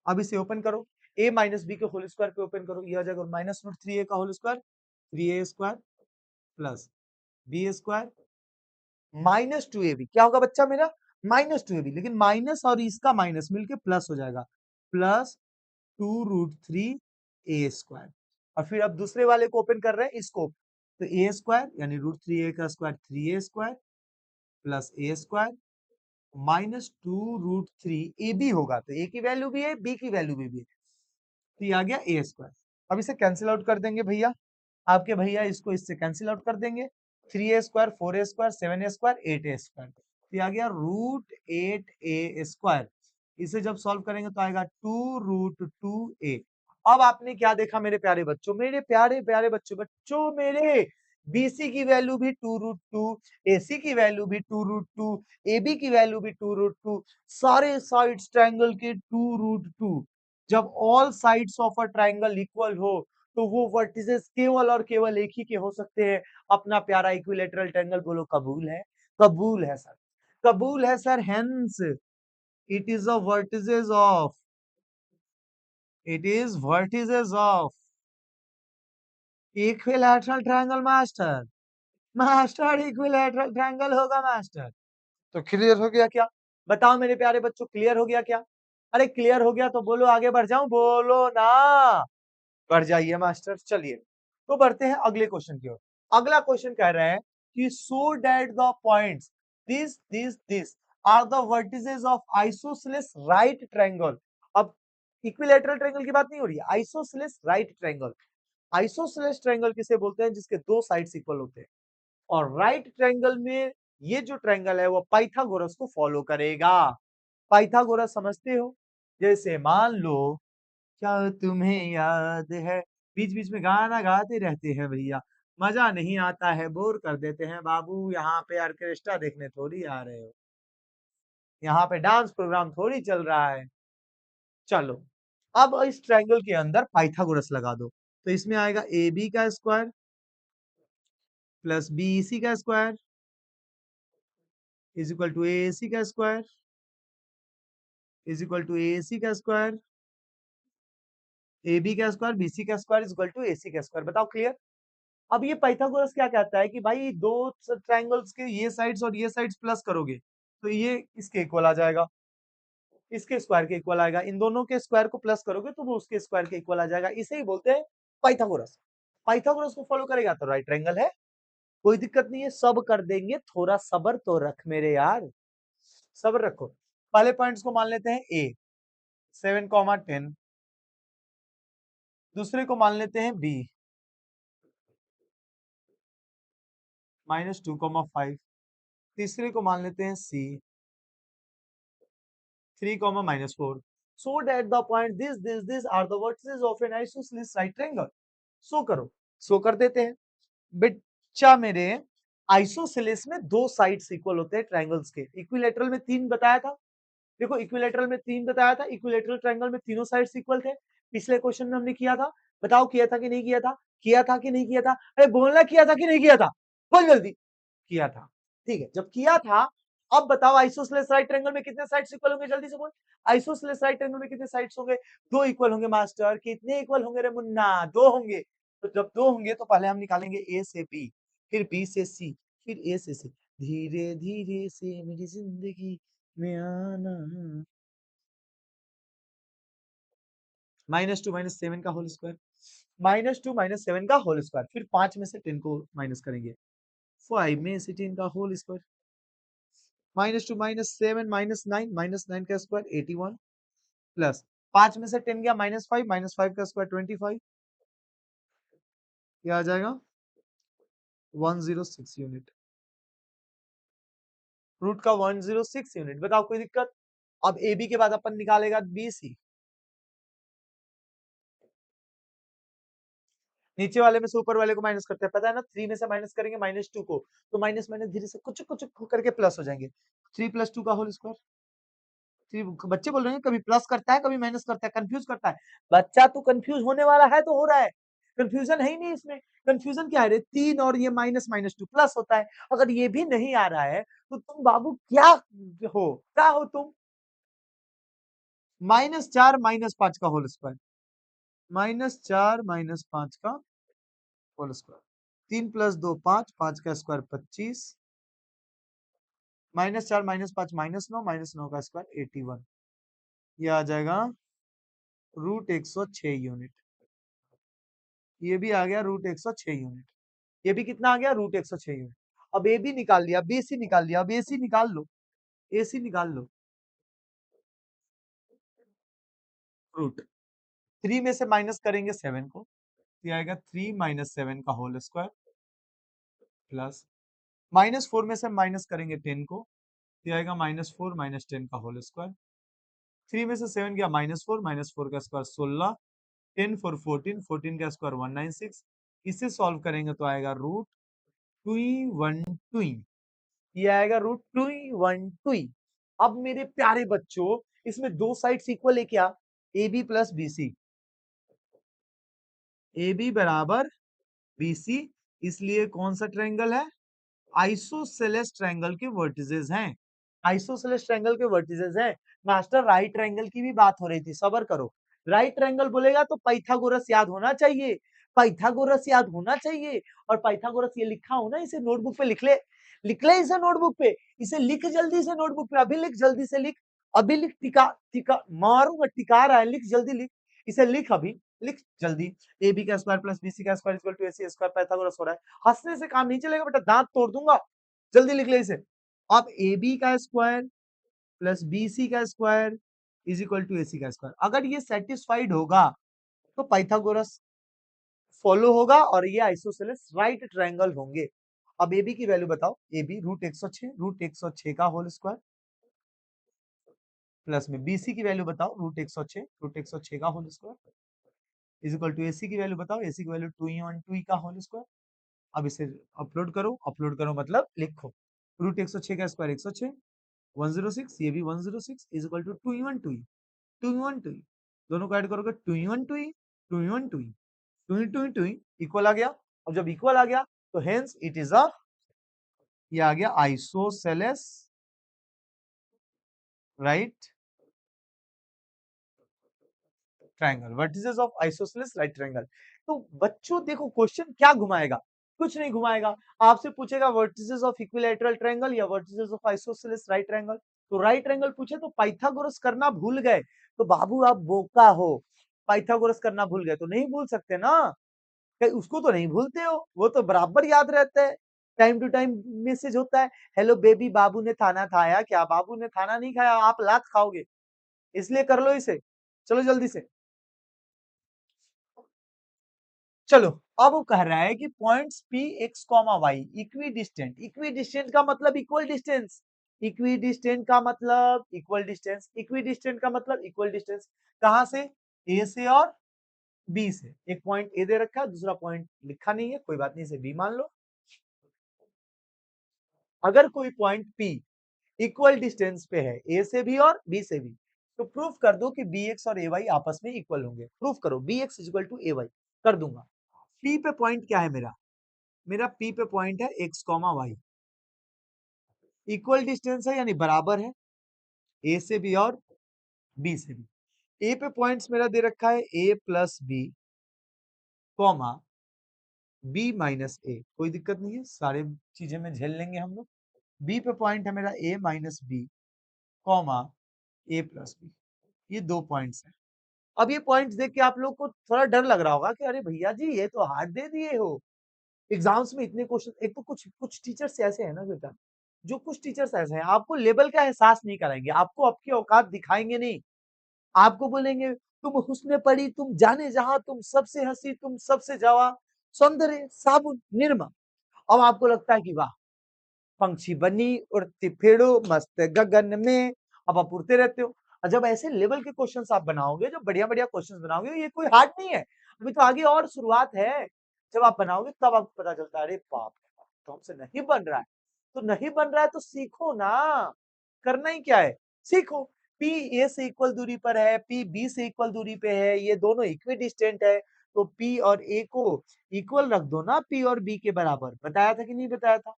अब इसे ओपन करो, a माइनस बी के होल स्क्वायर पे ओपन करो, ये आ जाएगा -√3a का whole square, 3a square plus B square -2ab, क्या होगा बच्चा मेरा, -2ab, लेकिन माइनस और इसका माइनस मिलके प्लस हो जाएगा, प्लस 2√3a स्क्वायर। और फिर अब दूसरे वाले को ओपन कर रहे हैं इसको, तो a स्क्वायर यानी √3a का square 3a square plus a square -2√3 A B होगा, तो ए की वैल्यू भी है, बी की वैल्यू भी है, तो ये आ गया ए स्क्वायर। अब इसे कैंसिल आउट कर देंगे भैया, आपके भैया इसको इससे कैंसिल आउट कर देंगे, 3a square 4a square 7a square 8a square, तो ये आ गया √8a स्क्वायर। इसे जब सॉल्व करेंगे तो आएगा 2√2a। अब आपने क्या देखा मेरे प्यारे बच्चों, मेरे प्यारे प्यारे बच्चों, बच्चों मेरे, BC की वैल्यू भी 2√2, AC की वैल्यू भी 2√2, AB की वैल्यू भी 2√2, सारे साइड्स ट्रायंगल के 2√2। जब all sides of a triangle equal हो तो वो वर्टिसेस केवल और केवल एक ही के हो सकते हैं, अपना प्यारा इक्विलेटरल ट्रायंगल, बोलो कबूल है, कबूल है सर, कबूल है sir, hence it is a vertices of, it is vertices of equilateral triangle master, master equilateral triangle होगा मास्टर। तो क्लियर हो गया क्या, बताओ मेरे प्यारे बच्चों, क्लियर हो गया क्या, अरे क्लियर हो गया तो बोलो आगे बढ़ जाऊं, बोलो ना, बढ़ जाइए मास्टर। चलिए तो बढ़ते हैं अगले क्वेश्चन की ओर। अगला क्वेश्चन कह रहा है कि so that the points this are the vertices of isosceles right triangle. अब इक्विलैटरल ट्रायंगल की बात नहीं हो रही है, isosceles right triangle. Isosceles triangle किसे बोलते हैं, जिसके दो साइड्स इक्वल होते हैं। और राइट ट्रायंगल में ये जो ट्रायंगल है वो पाइथागोरस को फॉलो करेगा। पाइथागोरस समझते हो, जैसे मान लो, क्या तुम्हें याद है, बीच बीच में गाना गाते रहते हैं भैया, मजा नहीं आता है, बोर कर देते हैं बाबू, यहाँ पे ऑर्केस्ट्रा देखने थोड़ी आ रहे हो, यहाँ पे डांस प्रोग्राम थोड़ी चल रहा है। चलो अब इस ट्रायंगल के अंदर पाइथागोरस लगा दो, तो इसमें आएगा ए बी का स्क्वायर प्लस बी सी का square is equal to A C का square is equal to A C का स्क्वायर, ए बी का स्क्वायर बी सी का square is equal to A C का स्क्वायर। बताओ क्लियर। अब ये पाइथागोरस क्या कहता है कि भाई दो ट्रायंगल्स के ये साइड्स और ये साइड्स प्लस करोगे तो ये इसके इक्वल आ जाएगा, इसके स्क्वायर के इक्वल आएगा, इन दोनों के स्क्वायर को प्लस करोगे तो वो उसके स्क्वायर के इक्वल आ जाएगा, इसे ही बोलते हैं पाइथागोरस। पाइथागोरस को फॉलो करेगा तो राइट ट्रायंगल है, कोई दिक्कत नहीं है, सब कर देंगे, थोड़ा सब्र तो रख मेरे यार, सब्र रखो। पहले पॉइंट्स को मान लेते हैं ए 7, 10, दूसरे को मान लेते हैं बी -2, 5, तीसरे को मान लेते हैं सी 3, -4, so that the point this are the vertices of an isosceles right triangle। सो करो, सो कर देते हैं बच्चा मेरे। आइसोसेलेस में दो साइड्स इक्वल होते हैं ट्रायंगल्स के, इक्विलेटरल में तीन बताया था, देखो इक्विलेटरल में तीन बताया था, इक्विलेटरल ट्रायंगल में तीनों साइड्स इक्वल थे, पिछले क्वेश्चन में हमने किया था, बताओ किया था कि नहीं किया था, किया था कि नहीं किया था, अरे बोलना किया था कि नहीं किया था, बोल जल्दी, किया था। ठीक है, जब किया था, अब बताओ आइसोसेलेस राइट ट्रायंगल में कितने साइड्स इक्वल होंगे, जल्दी से बोल। आइसोसेलेस राइट ट्रायंगल में कितने साइड्स होंगे, दो इक्वल होंगे मास्टर। कितने इक्वल होंगे रे मुन्ना, दो होंगे। तो जब दो होंगे तो पहले हम निकालेंगे ए से बी, फिर बी से सी, फिर ए से सी। धीरे धीरे से मेरी जिंदगी में आना, -2 - 7 का होल स्क्वायर, -2 - 7 का होल स्क्वायर, फिर 5 में से 10 को माइनस करेंगे, 5 में से 10 का होल स्क्वायर, -2 -7 -9 का स्क्वायर 81, प्लस 5 में से 10 गया -5 का स्क्वायर 25, क्या आ जाएगा 106 यूनिट, रूट का 106 यूनिट। बताओ कोई दिक्कत। अब ए बी के बाद अपन निकालेगा बी सी, नीचे वाले में से ऊपर वाले को माइनस करते हैं, पता है ना, 3 में से माइनस करेंगे -2 को, तो माइनस माइनस धीरे से कुछ कुछ करके प्लस हो जाएंगे, 3 + 2 का होल स्क्वायर। बच्चे बोल रहे हैं कभी प्लस करता है कभी माइनस करता है, कंफ्यूज करता है। बच्चा तो कंफ्यूज होने वाला है तो हो रहा है, कंफ्यूजन है ही नहीं इसमें। कंफ्यूजन क्या है रे, 3 और ये -2 प्लस होता है। अगर ये भी नहीं आ रहा है तो तुम बाबू क्या हो, क्या हो तुम। -4 -5 का होल स्क्वायर, -4 -5 का होल स्क्वायर, 3 + 2 5, 5 का स्क्वायर 25, -4 -5 -9, -9 का स्क्वायर 81, ये आ जाएगा √106 यूनिट। ये भी आ गया √106 यूनिट। ये भी कितना आ गया, √106 यूनिट। अब ए बी निकाल लिया, बी सी निकाल लिया, अब ए सी निकाल लो, ए सी निकाल लो। रूट 3 में से माइनस करेंगे 7 को, तो ये आएगा 3 - 7 का होल स्क्वायर, प्लस -4 में से माइनस करेंगे 10 को, तो ये आएगा -4 - 10 का होल स्क्वायर। 3 में से 7 गया -4, -4 का स्क्वायर 16, 10 4 14, 14 का स्क्वायर 196। इसे सॉल्व करेंगे तो आएगा √212, ये आएगा √212। अब मेरे प्यारे बच्चों, इसमें दो साइड्स इक्वल है क्या, A B plus B C, A B बराबर बी सी, इसलिए कौन सा ट्रायंगल है, आइसोसेलेस ट्रायंगल के वर्टिसेस हैं, आइसोसेलेस ट्रायंगल के वर्टिसेस हैं। मास्टर राइट ट्रायंगल की भी बात हो रही थी, सबर करो। राइट ट्रायंगल बोलेगा तो पाइथागोरस याद होना चाहिए, पाइथागोरस याद होना चाहिए। और पाइथागोरस ये लिखा हो ना, इसे नोटबुक पे लिख ले इसे नोटबुक पे, इसे लिख जल्दी से नोटबुक पे, अभी लिख, जल्दी से लिख, अभी लिख, टिका टिका मारूंगा, टिका रहा है, लिख जल्दी लिख, इसे लिख अभी, लिख जल्दी। ए बी का स्क्वायर प्लस बी सी का square equal to A C square, Pythagoras हो रहा है। हंसने से काम नहीं चलेगा बेटा, दांत तोड़ दूंगा, जल्दी लिख ले इसे। अब ए बी का स्क्वायर प्लस बी सी का square is equal to A C का स्क्वायर, अगर ये सेटिस्फाइड होगा तो पाइथागोरस फॉलो होगा और ये आइसोसेलेस राइट ट्रायंगल होंगे। अब ए बी की वैल्यू बताओ, ए बी √106 का होल स्क्वायर, प्लस में बी सी की वैल्यू बताओ √106 का whole square, is equal to A C की वैल्यू बताओ, ए सी की वैल्यू 2 का होल स्क्वायर। अब इसे अपलोड करो मतलब लिखो, √106 का स्क्वायर 106, 106, ये भी 106 इज इक्वल टू 2 दोनों को ऐड करोगे 2 इक्वल आ गया। अब जब इक्वल आ गया तो हेंस इट इज अ, ये आ गया isosceles right triangle, vertices of isosceles right triangle. तो बच्चों देखो क्वेश्चन क्या घुमाएगा, कुछ नहीं घुमाएगा, आपसे पूछेगा वर्टिसेस ऑफ इक्विलैटरल ट्रायंगल या vertices of isosceles right triangle. तो राइट ट्रायंगल पूछे तो पाइथागोरस करना भूल गए तो बाबू आप बोका हो, पाइथागोरस करना भूल गए तो नहीं भूल सकते ना, कहीं उसको तो नहीं भूलते हो, वो तो बराबर याद रहता है, टाइम टू टाइम मैसेज होता है, हेलो बेबी बाबू ने खाना खाया क्या, बाबू ने खाना नहीं खाया, आप लात खाओगे, इसलिए कर लो इसे। चलो जल्दी से, चलो। अब वो कह रहा है कि points P X comma Y equidistant, equidistant का मतलब इक्वल डिस्टेंस, इक्वी डिस्टेंट का मतलब इक्वल डिस्टेंस, इक्वी डिस्टेंट का मतलब इक्वल डिस्टेंस, कहां से, ए से और बी से। एक पॉइंट ए दे रखा है, दूसरा पॉइंट लिखा नहीं है, कोई बात नहीं, इसे बी मान लो। अगर कोई पॉइंट पी इक्वल डिस्टेंस पे है ए से भी और बी से भी, तो प्रूफ कर दो कि बी एक्स और ए वाई आपस में इक्वल होंगे। प्रूफ करो B X equal to A Y, कर दूंगा। पी पे पॉइंट क्या है मेरा? मेरा पी पे पॉइंट है X comma Y, equal distance है यानी बराबर है ए से बी और बी से बी। ए पे पॉइंट्स मेरा दे रखा है A plus B comma B minus A, कोई दिक्कत नहीं है, सारे चीजें में झेल लेंगे हम लोग। बी पे पॉइंट है मेरा ए माइनस बी कॉमा ए प्लस बी, ये 2 पॉइंट्स हैं। अब ये पॉइंट्स देख के आप लोग को थोड़ा डर लग रहा होगा कि अरे भैया जी ये तो हार्ड दे दिए हो एग्जाम्स में इतने क्वेश्चन। एक तो कुछ कुछ टीचर्स ऐसे हैं ना बेटा, जो कुछ टीचर्स ऐसे हैं आपको लेवल का एहसास नहीं कराएंगे, आपको आपकी औकात दिखाएंगे नहीं, आपको बोलेंगे तुम हुस्न परी तुम जाने जहां, तुम सबसे हंसी तुम सबसे जवा, सौंदर्य साबुन निरमा। अब आपको लगता है कि वाह, पंछी बनी उड़ती फिरो मस्त गगन में, अब आप उड़ते रहते हो। और जब ऐसे लेवल के क्वेश्चंस आप बनाओगे, जब बढ़िया बढ़िया क्वेश्चंस बनाओगे, ये कोई हार्ड नहीं है, अभी तो आगे और शुरुआत है। जब आप बनाओगे तब आपको पता चलता है अरे बाप रे बाप, तो हमसे नहीं बन रहा है। तो नहीं बन रहा है तो सीखो ना, करना ही क्या है, सीखो। पी ए से इक्वल दूरी पर है, पी बी से इक्वल दूरी पे है, ये दोनों इक्वी डिस्टेंट है, तो पी और ए को इक्वल रख दो ना, पी और बी के बराबर। बताया था कि नहीं बताया था?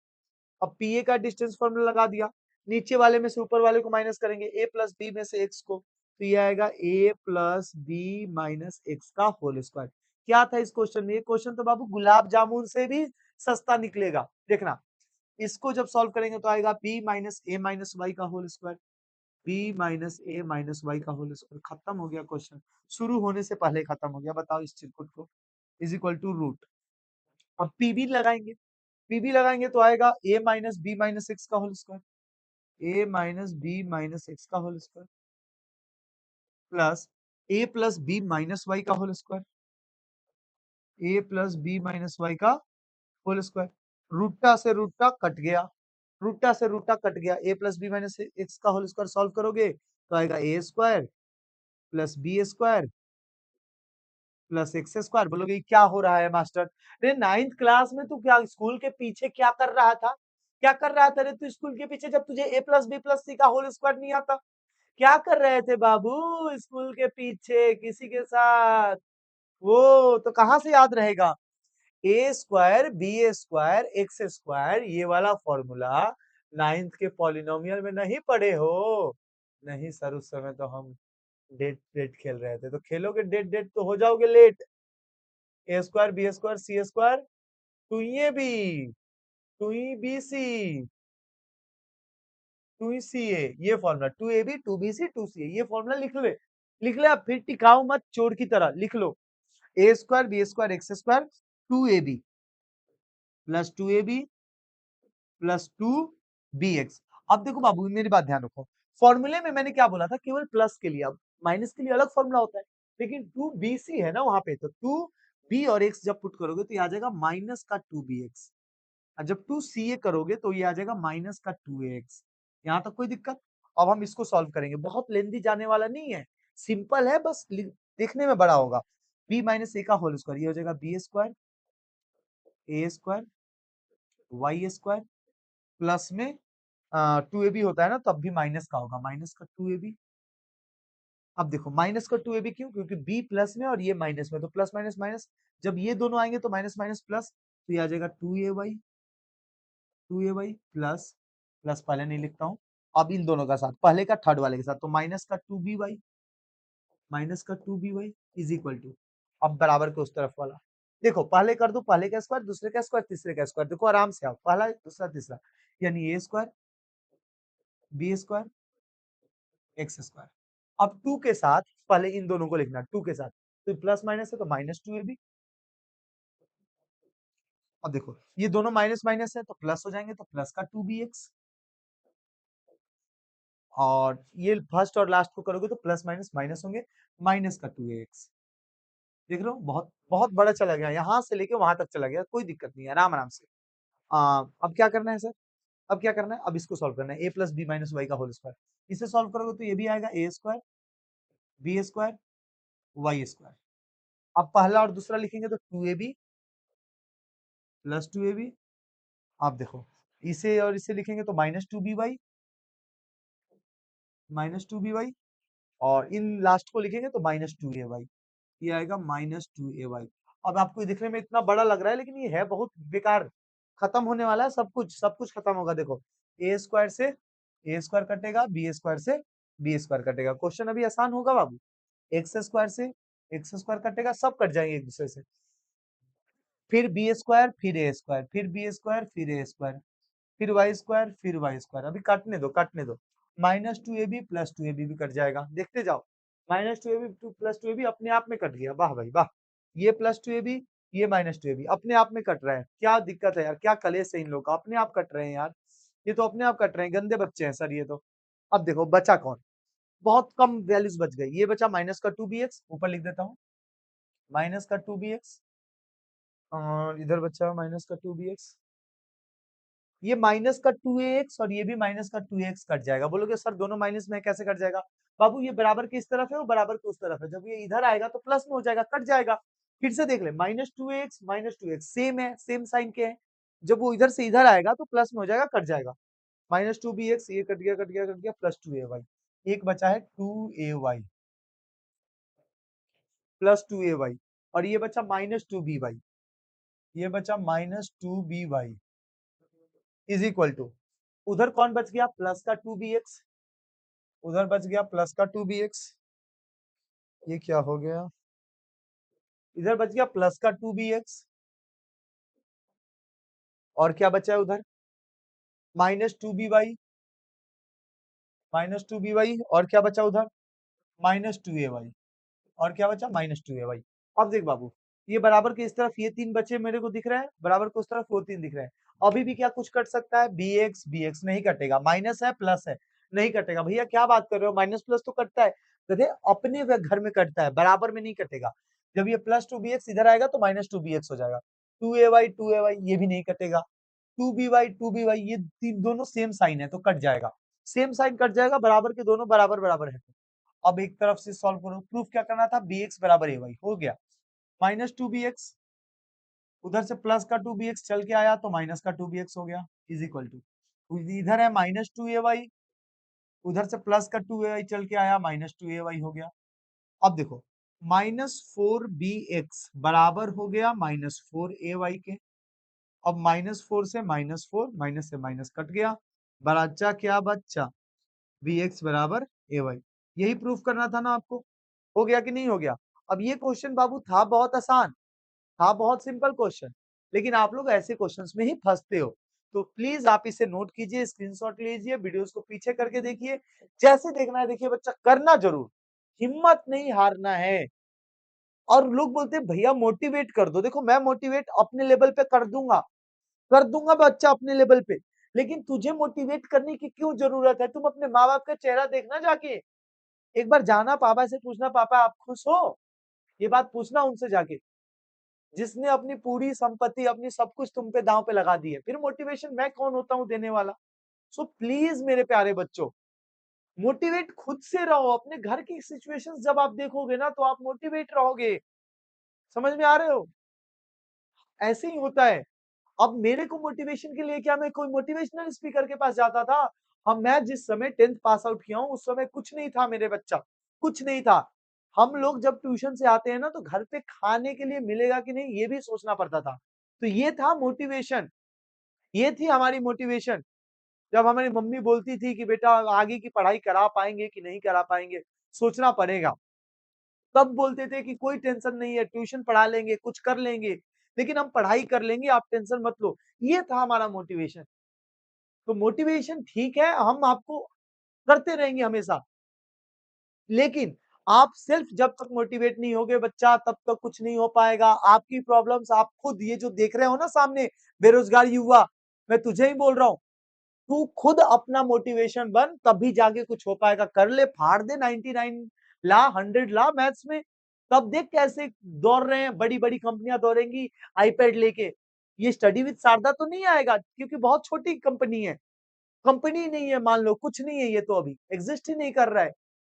अब पी ए का डिस्टेंस फॉर्मूला लगा दिया, नीचे वाले में से ऊपर वाले को माइनस करेंगे, ए प्लस बी में से एक्स को, तो ये आएगा ए प्लस बी माइनस एक्स का होल स्क्वायर। क्या था इस क्वेश्चन में? ये क्वेश्चन तो बाबू गुलाब जामुन से भी सस्ता निकलेगा, देखना। इसको जब सॉल्व करेंगे तो आएगा बी माइनस ए माइनस वाई का होल स्क्वायर, बी माइनस ए माइनस वाई का होल स्क्वायर। खत्म हो गया क्वेश्चन, शुरू होने से पहले खत्म हो गया। बताओ इस चिरकुट को, इज इक्वल टू रूट। अब पीबी लगाएंगे, पीबी लगाएंगे तो आएगा ए माइनस बी माइनस एक्स का होल स्क्वायर, ए माइनस बी माइनस एक्स का होल स्क्वायर प्लस ए प्लस बी माइनस वाई का होल स्क्वायर, ए प्लस बी माइनस वाई का होल स्क्वायर। रूटा से रूटा कट गया, रूटा से रूटा कट गया, ए प्लस बी माइनस एक्स का whole square solve करोगे तो आएगा A square plus B square plus X square. बोलोगे ये क्या हो रहा है मास्टर? अरे नाइन्थ क्लास में तू क्या स्कूल के पीछे क्या कर रहा था? क्या कर रहा था रे तू स्कूल के पीछे, जब तुझे ए प्लस बी प्लस सी का होल स्क्वायर नहीं आता? क्या कर रहे थे बाबू स्कूल के पीछे किसी के साथ? वो तो कहाँ से याद रहेगा? A square B square X square, ये वाला फॉर्मूला नाइन्थ के पॉलिनोमियल में नहीं पढ़े हो? नहीं सर, उस समय तो हम डेट डेट खेल रहे थे। तो खेलोगे डेट डेट तो हो जाओगे late. A square B square C square two A B, two B C, two C A, ये formula two A B two B C two C A, ये फॉर्मूला लिख ले, लिख ले। अब फिर टिकाओ मत चोर की तरह, लिख लो A square B square X square two A B plus two A B plus two B X. अब देखो बाबू मेरी बात ध्यान रखो, फॉर्मूले में मैंने क्या बोला था, केवल प्लस के लिए, अब माइनस के लिए अलग फॉर्मूला होता है। लेकिन टू बी सी है ना वहां पे, तो टू बी और एक्स जब पुट करोगे तो ये आ जाएगा माइनस का टू बी एक्स, और जब टू सी ए करोगे तो ये आ जाएगा माइनस का टू ए एक्स। यहाँ तक कोई दिक्कत? अब हम इसको सॉल्व करेंगे, बहुत लेंदी जाने वाला नहीं है, सिंपल है, बस देखने में बड़ा होगा। बी माइनस ए का होल स्क्वायर, ये हो जाएगा बी स्क्वायर ए स्क्वायर वाई स्क्वायर प्लस में टू ए बी होता है ना, तब भी माइनस का होगा, माइनस का टू ए बी। अब देखो माइनस का टू ए बी क्यों? क्योंकि बी प्लस में और ये माइनस में, तो प्लस माइनस माइनस, जब ये दोनों आएंगे तो माइनस माइनस प्लस, तो ये आ जाएगा two A Y plus, plus पहले नहीं लिखता हूँ, अब इन दोनों का साथ, पहले का थर्ड वाले के साथ, तो माइनस का टू बी वाई, माइनस का two B Y is equal to, अब बराबर के उस तरफ वाला। देखो पहले कर दो, पहले का स्क्वायर दूसरे का स्क्वायर तीसरे का स्क्वायर, देखो आराम से आओ, पहला दूसरा तीसरा, यानी A square B square X square. अब टू के साथ पहले इन दोनों को लिखना, टू के साथ, तो प्लस माइनस है तो माइनस टू ए बी। अब देखो ये दोनों माइनस माइनस है तो प्लस हो जाएंगे, तो प्लस का टू बी एक्स, और ये फर्स्ट और लास्ट को करोगे तो प्लस माइनस माइनस होंगे, माइनस का टू एक्स। देख रहे हो बहुत बहुत बड़ा चला गया, यहां से लेके वहां तक चला गया, कोई दिक्कत नहीं है, आराम आराम से। अब क्या करना है सर? अब क्या करना है? अब इसको सॉल्व करना है, A plus B minus Y का होल स्क्वायर, इसे सॉल्व करोगे तो ये भी आएगा A square B square Y square. अब पहला और दूसरा लिखेंगे तो two A B plus two A B. आप देखो इसे और इसे लिखेंगे तो minus two B Y, minus two B Y और इन लास्ट को लिखेंगे तो -2ay, ये आएगा -2ay। अब आपको ये दिखने में इतना बड़ा लग रहा है, लेकिन ये है बहुत बेकार, खत्म होने वाला है सब कुछ खत्म होगा। देखो ए स्क्वायर से ए स्क्वायर कटेगा, बी स्क्वायर से बी स्क्वायर कटेगा। क्वेश्चन अभी आसान होगा बाबू। एक्स स्क्वायर से एक्स स्क्वायर कटेगा, सब कट जाएंगे एक दूसरे से। फिर बी स्क्वायर, फिर ए स्क्वायर, फिर बी स्क्वायर, फिर ए स्क्वायर, फिर वाई स्क्वायर, फिर वाई स्क्वायर। अभी काटने दो। -2ab प्लस 2ab भी कट जाएगा, देखते जाओ। -2ab प्लस 2ab अपने आप में कट गया, वाह भाई वाह। ये +2ab, ये -2ab अपने आप में कट रहा है। क्या दिक्कत है यार, क्या कलेश है इन लोग का, अपने आप कट रहे हैं यार। ये तो अपने आप कट रहे हैं, गंदे बच्चे हैं सर ये तो। अब देखो बचा कौन, बहुत कम वैल्यूज बच गई। ये बचा -2bx, ऊपर लिख देता हूँ -2bx, और इधर बचा -2bx। ये -2ax और ये भी -2ax कट जाएगा। बोलोगे सर दोनों माइनस में कैसे कट जाएगा? बाबू ये बराबर की इस तरफ है, वो बराबर की उस तरफ है। जब ये इधर आएगा तो प्लस में हो जाएगा, कट जाएगा। फिर से देख ले, -2ax सेम है, सेम साइन के हैं। जब वो इधर से इधर आएगा तो प्लस में हो जाएगा, कट जाएगा। -2bx, ये कट गया कट गया कट गया, +2ay। एक बचा है 2ay +2ay, और ये बचा -2by, ये बचा -2by इज इक्वल टू, उधर कौन बच गया, प्लस का 2bx, उधर बच गया प्लस का 2bx। ये क्या हो गया, इधर बच गया प्लस का 2bx, और क्या बचा है उधर, -2by, -2by, और क्या बचा उधर, -2ay, और क्या बचा, -2ay। अब देख बाबू, ये बराबर के इस तरफ ये तीन बचे मेरे को दिख रहे हैं, बराबर को उस तरफ वो तीन दिख रहे हैं। अभी भी क्या कुछ कट सकता है, bx नहीं कटेगा, माइनस है प्लस है, नहीं कटेगा। भैया क्या बात कर रहे हो, माइनस प्लस तो कटता है। देखिए अपने घर में कटता है, बराबर में नहीं कटेगा। जब ये +2bx इधर आएगा तो -2bx हो जाएगा। 2ay ये भी नहीं कटेगा। 2by ये तीन दोनों सेम साइन है तो कट जाएगा, सेम साइन कट जाएगा, बराबर के दोनों बराबर बराबर है। अब एक तरफ से सॉल्व करो, प्रूफ क्या करना था, bx बराबर ay हो गया। -2bx, उधर से प्लस का 2bx चल के आया तो माइनस का 2bx हो गया, इज इक्वल टू, इधर है -2ay, उधर से प्लस का 2ay चल के आया, -2ay हो गया। अब देखो -4bx बराबर हो गया -4ay के। अब -4 से -4, माइनस से माइनस कट गया, बचा क्या बच्चा, bx बराबर ay। यही प्रूफ करना था ना आपको, हो गया कि नहीं हो गया? अब ये क्वेश्चन बाबू था बहुत आसान, था बहुत सिंपल क्वेश्चन, लेकिन आप लोग ऐसे क्वेश्चंस में ही फंसते हो। तो प्लीज आप इसे नोट कीजिए, स्क्रीनशॉट लीजिए, वीडियोस को पीछे करके देखिए, जैसे देखना है देखिए बच्चा, करना जरूर, हिम्मत नहीं हारना है। और लोग बोलते हैं भैया मोटिवेट कर दो, देखो मैं मोटिवेट अपने लेवल पे कर दूंगा बच्चा अपने लेवल पे, लेकिन तुझे मोटिवेट करने की क्यों जरूरत है? तुम अपने माँ बाप का चेहरा देखना जाके, एक बार जाना पापा से पूछना, पापा आप खुश हो? ये बात पूछना उनसे जाके, जिसने अपनी पूरी संपत्ति, अपनी सब कुछ तुम पे दांव पे लगा दी है। फिर मोटिवेशन मैं कौन होता हूँ देने वाला? सो प्लीज मेरे प्यारे बच्चों, मोटिवेट खुद से रहो। अपने घर की सिचुएशंस जब आप देखोगे ना तो आप मोटिवेट रहोगे। समझ में आ रहे हो? ऐसे ही होता है। अब मेरे को मोटिवेशन के लिए क्या मैं कोई मोटिवेशनल स्पीकर के पास जाता था? हम मैं जिस समय 10th पास आउट किया हूँ उस समय कुछ नहीं था मेरे बच्चा, कुछ नहीं था। हम लोग जब ट्यूशन से आते हैं ना तो घर पे खाने के लिए मिलेगा कि नहीं ये भी सोचना पड़ता था। तो ये था मोटिवेशन, ये थी हमारी मोटिवेशन। जब हमारी मम्मी बोलती थी कि बेटा आगे की पढ़ाई करा पाएंगे कि नहीं करा पाएंगे, सोचना पड़ेगा। तब बोलते थे कि कोई टेंशन नहीं है, ट्यूशन पढ़ा लेंगे, कुछ कर लेंगे, लेकिन हम पढ़ाई कर लेंगे, आप टेंशन मत लो। ये था हमारा मोटिवेशन। तो मोटिवेशन ठीक है, हम आपको करते रहेंगे हमेशा, लेकिन आप सेल्फ जब तक मोटिवेट नहीं होगे बच्चा, तब तक कुछ नहीं हो पाएगा। आपकी प्रॉब्लम्स आप खुद ये जो देख रहे हो ना सामने, बेरोजगार युवा, मैं तुझे ही बोल रहा हूँ, तू खुद अपना मोटिवेशन बन, तभी जाके कुछ हो पाएगा। कर ले, फाड़ दे 99 ला, 100 ला मैथ्स में, तब देख कैसे दौड़ रहे हैं, बड़ी बड़ी कंपनियां दौड़ेंगी आईपैड लेके। ये स्टडी विद शारदा तो नहीं आएगा, क्योंकि बहुत छोटी कंपनी है, कंपनी ही नहीं है, मान लो कुछ नहीं है, ये तो अभी एग्जिस्ट ही नहीं कर रहा है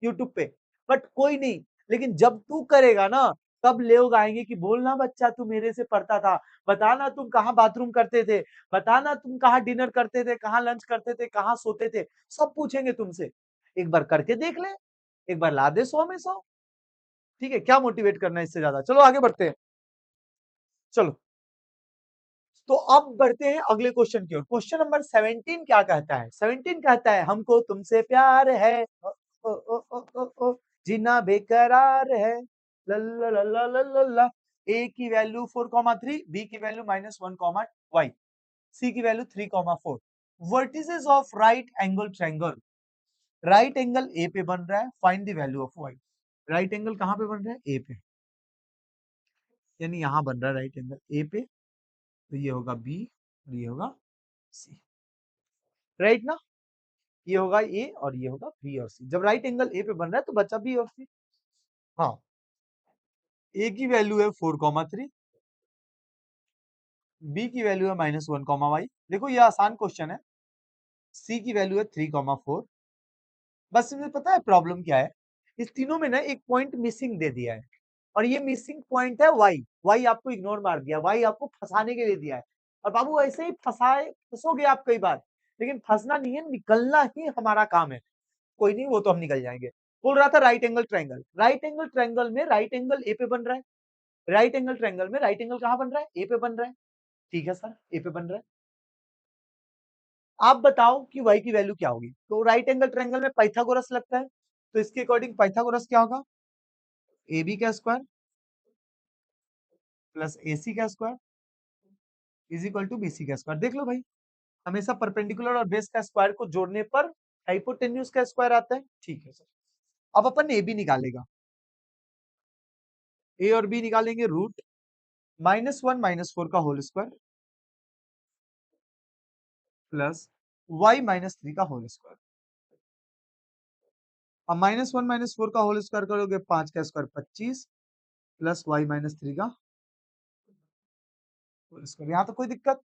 यूट्यूब पे। बट कोई नहीं, लेकिन जब तू करेगा ना, तब लोग आएंगे कि बोलना बच्चा तू मेरे से पढ़ता था, बताना तुम कहाँ बाथरूम करते थे, बताना तुम कहाँ डिनर करते थे, कहाँ लंच करते थे, कहाँ सोते थे, सब पूछेंगे तुमसे। एक बार करके देख ले, एक बार ला दे 100 में 100। ठीक है, क्या मोटिवेट करना है इससे ज्यादा। चलो आगे बढ़ते हैं। चलो, तो अब बढ़ते हैं अगले क्वेश्चन की ओर। क्वेश्चन नंबर 17 क्या कहता है? 17 कहता है हमको तुमसे प्यार है, ओ, ओ, ओ, ओ, ओ, ओ, जीना बेकरार है, ला ला ला ला ला ला ला। ए की वैल्यू 4,3, बी की वैल्यू -1, y, सी की value 3,4। Vertices of right angle triangle. Right angle A पे बन रहा है, find the value of y। Right angle कहां पे बन रहा है? ए पे, यानी यहां बन रहा है राइट एंगल ए पे। तो ये होगा बी और ये होगा सी, राइट ना? ये होगा ए और ये होगा बी और सी। जब राइट एंगल ए पे बन रहा है तो बचा बी और सी। हाँ, ए की वैल्यू है 4,3, बी की वैल्यू है -1, देखो ये आसान क्वेश्चन है। सी की वैल्यू है 3,4। बस मुझे पता है प्रॉब्लम क्या है, इस तीनों में ना एक पॉइंट मिसिंग दे दिया है, और ये मिसिंग पॉइंट है वाई। वाई आपको इग्नोर मार दिया, वाई आपको फंसाने के लिए दिया है। और बाबू ऐसे ही फंसोगे आप कई बार, लेकिन फंसना नहीं है, निकलना ही हमारा काम है। कोई नहीं, वो तो हम निकल जाएंगे। बोल रहा था right angle triangle. Right angle triangle में राइट एंगल ए पे बन रहा है। राइट एंगल ट्रायंगल में राइट एंगल कहां बन रहा है? ए पे बन रहा है। ठीक है सर, ए पे बन रहा है। आप बताओ कि y की वैल्यू क्या होगी? तो राइट एंगल ट्रायंगल में पाइथागोरस लगता है, तो इसके अकॉर्डिंग पाइथागोरस क्या होगा? ए बी का स्क्वायर प्लस ए सी का square is equal to B C का स्क्वायर। देख लो भाई, हमेशा परपेंडिकुलर और बेस का स्क्वायर को जोड़ने पर हाइपोटेन्यूज का स्क्वायर आता है। ठीक है सर। अब अपन ए बी निकालेगा, ए और बी निकालेंगे, रूट -1 - 4 का होल स्क्वायर प्लस y -3 का होल स्क्वायर। अब -1 - 4 का होल स्क्वायर करोगे, 5 का स्क्वायर 25 प्लस y -3 का होल स्क्वायर। यहां तो कोई दिक्कत,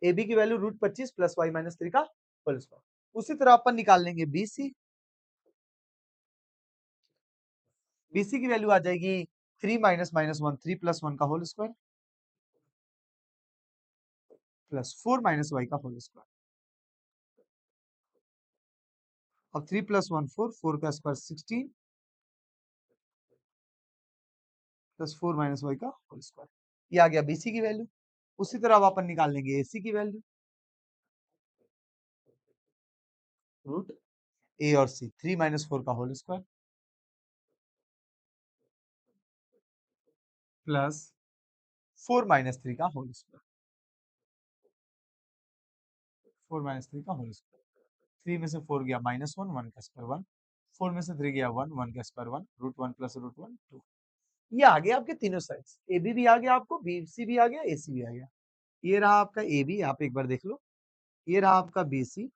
ए बी की वैल्यू √25 प्लस y -3 का होल स्क्वायर। उसी तरह अपन निकाल लेंगे बी सी। बी सी की वैल्यू आ जाएगी 3 -1 3 + 1 का होल स्क्वायर प्लस 4 - y का होल स्क्वायर। अब 3 + 1 4, 4 का स्क्वायर 16 प्लस 4 - y का होल स्क्वायर। ये आ गया बीसी की वैल्यू। उसी तरह अब अपन निकाल लेंगे एसी की वैल्यू, रूट ए और सी 3 - 4 का होल स्क्वायर प्लस 4 - 3 का होल स्क्वायर, 4 - 3 का होल स्क्वायर। 3 में से 4 गया -1, 1 का स्क्वायर 1, 4 में से 3 गया 1, 1 का स्क्वायर 1, √1 + √1 2। ये आ गया आपके तीनों साइड्स, ए बी भी आ गया, आपको बी सी भी आ गया, ए सी भी आ गया। ये रहा आपका ए बी, आप एक बार देख लो। ये रहा आपका बी सी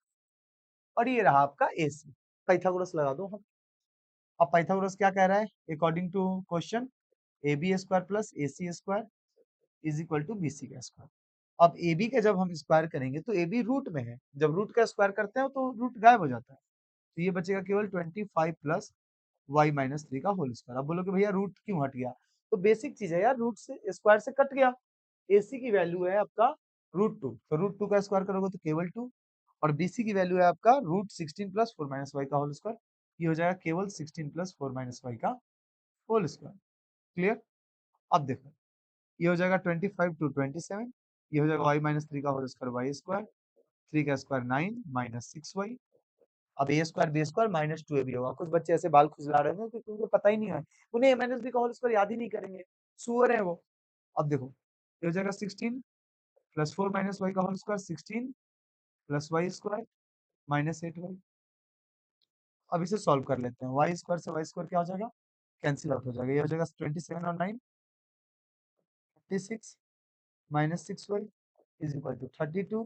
और ये रहा आपका ए सी। पाइथागोरस लगा दो हम। अब पाइथागोरस क्या कह रहा है? According to question, A B square plus A C square is equal to B C का स्क्वायर। अब ए बी का जब हम स्क्वायर करेंगे तो ए बी रूट में है, जब रूट का स्क्वायर करते हैं तो रूट गायब हो जाता है, तो ये बचेगा केवल 25 प्लस y -3 का होल स्क्वायर। अब बोलो कि भैया रूट क्यों हट गया? तो बेसिक चीज है यार, रूट से स्क्वायर से कट गया। एसी की वैल्यू है आपका √2, तो √2 का स्क्वायर करोगे तो केवल 2, और बीसी की वैल्यू है आपका √16 प्लस 4 - y का होल स्क्वायर। ये हो जाएगा केवल 16 प्लस 4 - y का होल स्क्वायर। क्लियर? अब देखो, ये हो जाएगा 25 to 27, ये हो जाएगा y -3 का होल स्क्वायर y स्क्वायर, 3 का स्क्वायर 9 -6y। अब ए स्क्वायर बी स्क्वायर -2ab होगा। कुछ बच्चे ऐसे बाल खुजला रहे हैं क्योंकि उनको पता ही नहीं है, उन्हें ए माइनस बी का होल स्क्वायर याद ही नहीं करेंगे, सुअर है वो। अब देखो, ये हो जाएगा 16 प्लस 4 - y का whole square, 16 plus y square -8y। अब इसे सॉल्व कर लेते हैं, y स्क्वायर से y स्क्वायर क्या हो जाएगा? कैंसिल आउट हो जाएगा। ये हो जाएगा 27 और 9 36 -6y is equal to 32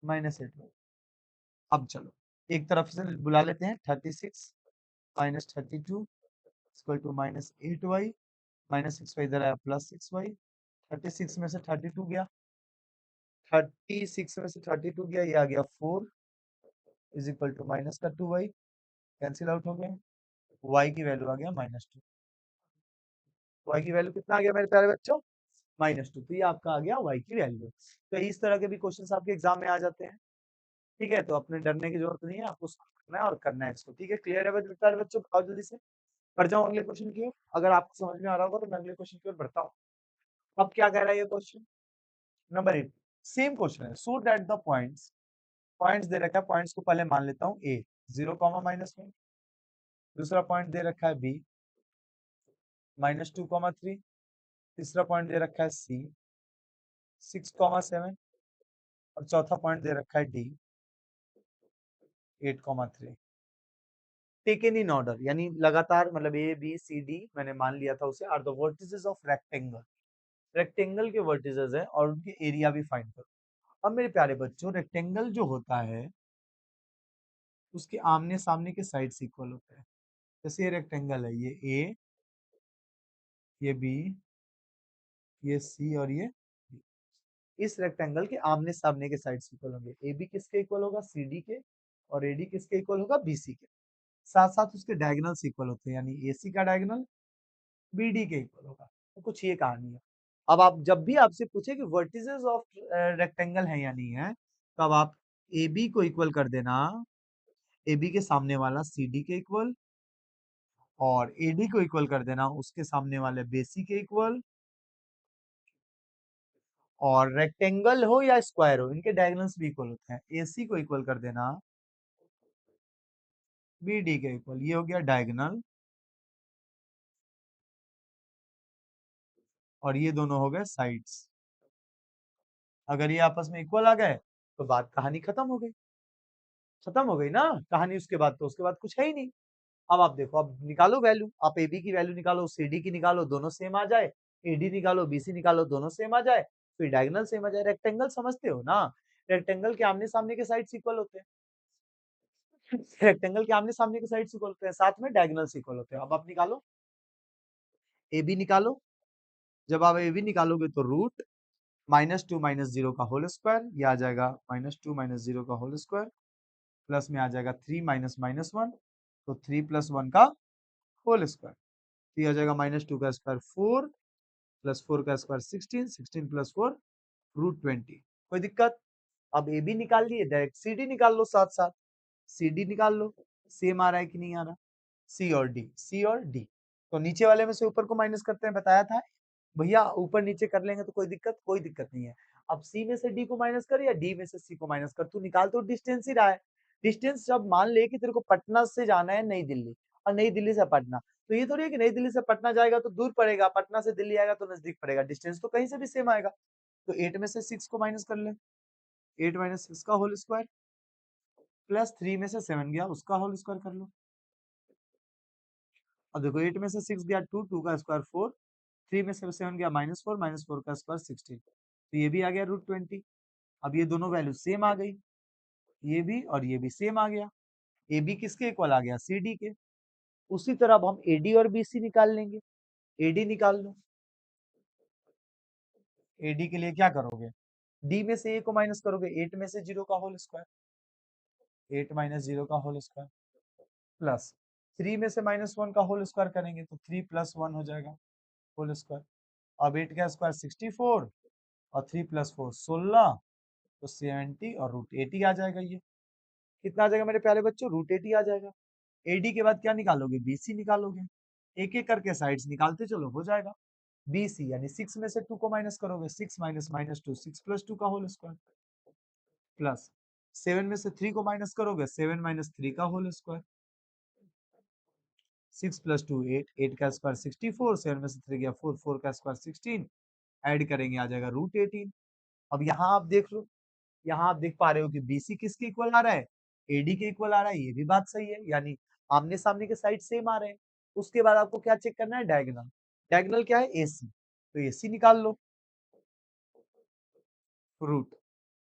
-8y। अब चलो एक तरफ से बुला लेते हैं, 36 -32 इक्वल टू -8y, -6y इधर आया +6y। 36 में से 32 गया, 36 में से 32 गया, ये आ गया 4 इज इक्वल टू माइनस का 2y, कैंसिल आउट हो गया। y की वैल्यू आ गया -2। y की वैल्यू कितना आ गया मेरे प्यारे बच्चों? -2। तो ये आपका आ गया y की वैल्यू। तो इस तरह के भी क्वेश्चन आपके एग्जाम में आ जाते हैं। ठीक है, तो अपने डरने की जरूरत नहीं है, आपको रखना है और करना है इसको, ठीक है? क्लियर है प्यारे बच्चों? बताओ जल्दी से। बढ़ जाओ अगले क्वेश्चन की ओर। अगर आपको समझ में आ रहा होगा तो मैं अगले क्वेश्चन की ओर बढ़ता हूँ। अब क्या कह रहा है ये क्वेश्चन? नंबर 8, सेम क्वेश्चन है। So that the points, points दे रखा है, पॉइंट्स को पहले मान लेता हूँ ए 0, -1। दूसरा पॉइंट दे रखा है बी -2, 3। तीसरा पॉइंट दे रखा है सी 6, 7। और चौथा पॉइंट दे रखा है डी 8, 3। टेकन इन ऑर्डर, यानी लगातार, मतलब ए बी सी डी मैंने मान लिया था उसे, are the vertices of rectangle. Rectangle के वर्टिसेस है और उनके एरिया भी फाइंड करो। अब मेरे प्यारे बच्चों, रेक्टेंगल जो होता है उसके आमने सामने के साइड्स इक्वल होते हैं। जैसे ये रेक्टेंगल है, ये ए, ये बी, ये सी और ये D। इस रेक्टेंगल के आमने सामने के साइड्स इक्वल होंगे। ए बी किसके इक्वल होगा? सी डी के। और ए डी किसके इक्वल होगा? बी सी के। साथ साथ उसके डायगोनल्स इक्वल होते हैं, यानी ए सी का डायगोनल बी डी के इक्वल होगा। तो कुछ ये कहानी है। अब आप जब भी आपसे पूछे कि वर्टिसेस ऑफ रेक्टेंगल है या नहीं है, तो अब आप ए बी को इक्वल कर देना, ए बी के सामने वाला सी डी के इक्वल, और ए डी को इक्वल कर देना उसके सामने वाले बेसी के इक्वल। और रेक्टेंगल हो या स्क्वायर हो, इनके डायगोनल्स भी इक्वल होते हैं। एसी को इक्वल कर देना बी डी के इक्वल। ये हो गया डायगोनल, और ये दोनों हो गए साइड्स। अगर ये आपस में इक्वल आ गए तो बात कहानी खत्म हो गई। खत्म हो गई ना कहानी। उसके बाद तो उसके बाद कुछ है ही नहीं। अब आप देखो, अब निकालो वैल्यू, आप ए बी की वैल्यू निकालो, सी डी की निकालो, दोनों सेम आ जाए। ए डी निकालो, बी सी निकालो, दोनों सेम आ जाए। फिर डायगोनल सेम आ जाए। रेक्टेंगल समझते हो ना? रेक्टेंगल के आमने सामने के साइड्स इक्वल होते हैं। रेक्टेंगल के आमने सामने के साइड्स इक्वल होते हैं, साथ में डायगोनल्स इक्वल होते हैं। अब आप निकालो, ए बी निकालो। जब आप ए बी निकालोगे तो रूट -2 -0 का होल स्क्वायर, ये आ जाएगा -2 -0 का होल स्क्वायर, प्लस में आ जाएगा 3 -1, तो 3 + 1 का होल स्क्वायर। तो ये आ जाएगा -2 का स्क्वायर 4, प्लस 4 का स्क्वायर 16, 16 + 4 √20। कोई दिक्कत? अब ए बी निकाल लिए, डायरेक्ट सी डी निकाल लो साथ साथ। सी डी निकाल लो, सेम आ रहा है कि नहीं आ रहा? सी और डी, सी और डी। तो नीचे वाले में से ऊपर को माइनस करते हैं, बताया था भैया। ऊपर नीचे कर लेंगे तो कोई दिक्कत? कोई दिक्कत नहीं है। अब सी में से डी को माइनस कर या डी में से सी को माइनस कर, तू निकाल तो डिस्टेंस ही रहा है। डिस्टेंस जब मान ले कि तेरे को पटना से जाना है नई दिल्ली, और नई दिल्ली से पटना, तो ये थोड़ी है कि नई दिल्ली से पटना जाएगा तो दूर पड़ेगा, पटना से दिल्ली आएगा तो नजदीक पड़ेगा। डिस्टेंस तो कहीं से भी सेम आएगा। तो 8 में से 6 को माइनस कर ले, 8 - 6 का होल स्क्वायर, प्लस 3 में से 7 गया उसका होल स्क्वायर कर लो। अब देखो 8 में से 6 गया 2, 2 का स्क्वायर 4, 3 में से 7 गया -4, -4 का स्क्वायर 16। तो ये भी आ गया √20। अब ये दोनों वैल्यू सेम आ गई, ये भी और ये भी सेम आ गया। ए बी किसके इक्वल आ गया? सी डी के। उसी तरह अब हम ए डी और बी सी निकाल लेंगे। ए डी निकाल लो। ए डी के लिए क्या करोगे? डी में से ए को माइनस करोगे, 8 में से 0 का होल स्क्वायर, 8 - 0 का होल स्क्वायर, प्लस 3 में से -1 का होल स्क्वायर करेंगे तो 3 + 1 हो जाएगा होल स्क्वायर। अब 8 का स्क्वायर 64, और 3 + 4 16, तो 70 और √80 आ जाएगा। ये कितना आ जाएगा मेरे प्यारे बच्चों? √80 आ जाएगा। एडी के बाद क्या निकालोगे? बीसी निकालोगे। एक एक करके साइड्स निकालते चलो, हो जाएगा। बीसी यानी 6 में से 2 को माइनस करोगे, 6 - -2 6 + 2 का होल स्क्वायर, प्लस 7 में से 3 को माइनस करोगे, 7 - 3 का होल स्क्वायर, 6 + 2 8, 8 का स्क्वायर 64, 7 में से 3 गया 4, 4 का स्क्वायर 16, ऐड करेंगे आ जाएगा √18। अब यहाँ आप देख लो, यहाँ आप देख पा रहे हो कि बीसी किसके इक्वल आ रहा है? एडी के इक्वल आ रहा है। ये भी बात सही है, यानी आमने सामने के साइड सेम आ रहे हैं। उसके बाद आपको क्या चेक करना है? डायगोनल। डायगोनल क्या है? एसी। तो एसी निकाल लो। रूट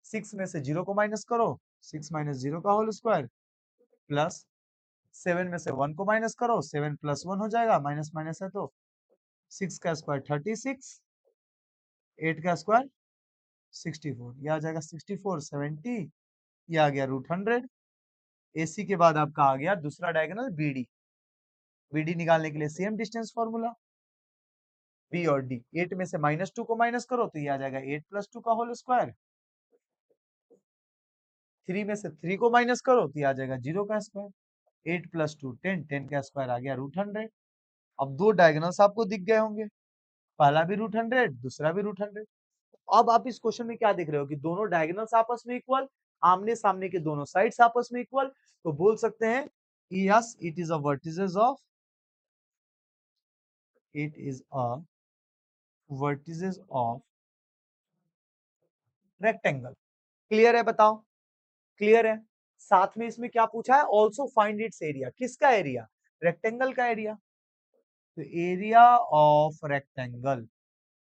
6 में से 0 को माइनस करो, 6 - 0 का होल स्क्वायर, प्लस 7 में से 1 को माइनस करो, 7 + 1 हो जाएगा, माइनस माइनस है तो 6 का स्क्वायर 36, 8 का स्क्वायर 64, ये आ जाएगा 64 70, ये आ गया √100। एसी के बाद आपका आ गया दूसरा डायगोनल बीडी। बीडी निकालने के लिए सेम डिस्टेंस फॉर्मूला, बी और डी। 8 में से -2 को माइनस करो तो ये आ जाएगा 8 + 2 का होल स्क्वायर, 3 में से 3 को माइनस करो तो ये आ जाएगा 0 का स्क्वायर। 8 + 2 10, 10 का स्क्वायर आ गया √100। अब दो डायगोनल्स आपको दिख गए होंगे, पहला भी √100, दूसरा भी √100। अब आप इस क्वेश्चन में क्या देख रहे हो कि दोनों डायगोनल्स आपस में इक्वल, आमने सामने के दोनों साइड्स आपस में इक्वल, तो बोल सकते हैं yes it is a vertices of rectangle. Clear है? बताओ, क्लियर है? साथ में इसमें क्या पूछा है, ऑल्सो फाइंड इट्स एरिया। किसका एरिया? रेक्टेंगल का एरिया। तो एरिया ऑफ रेक्टेंगल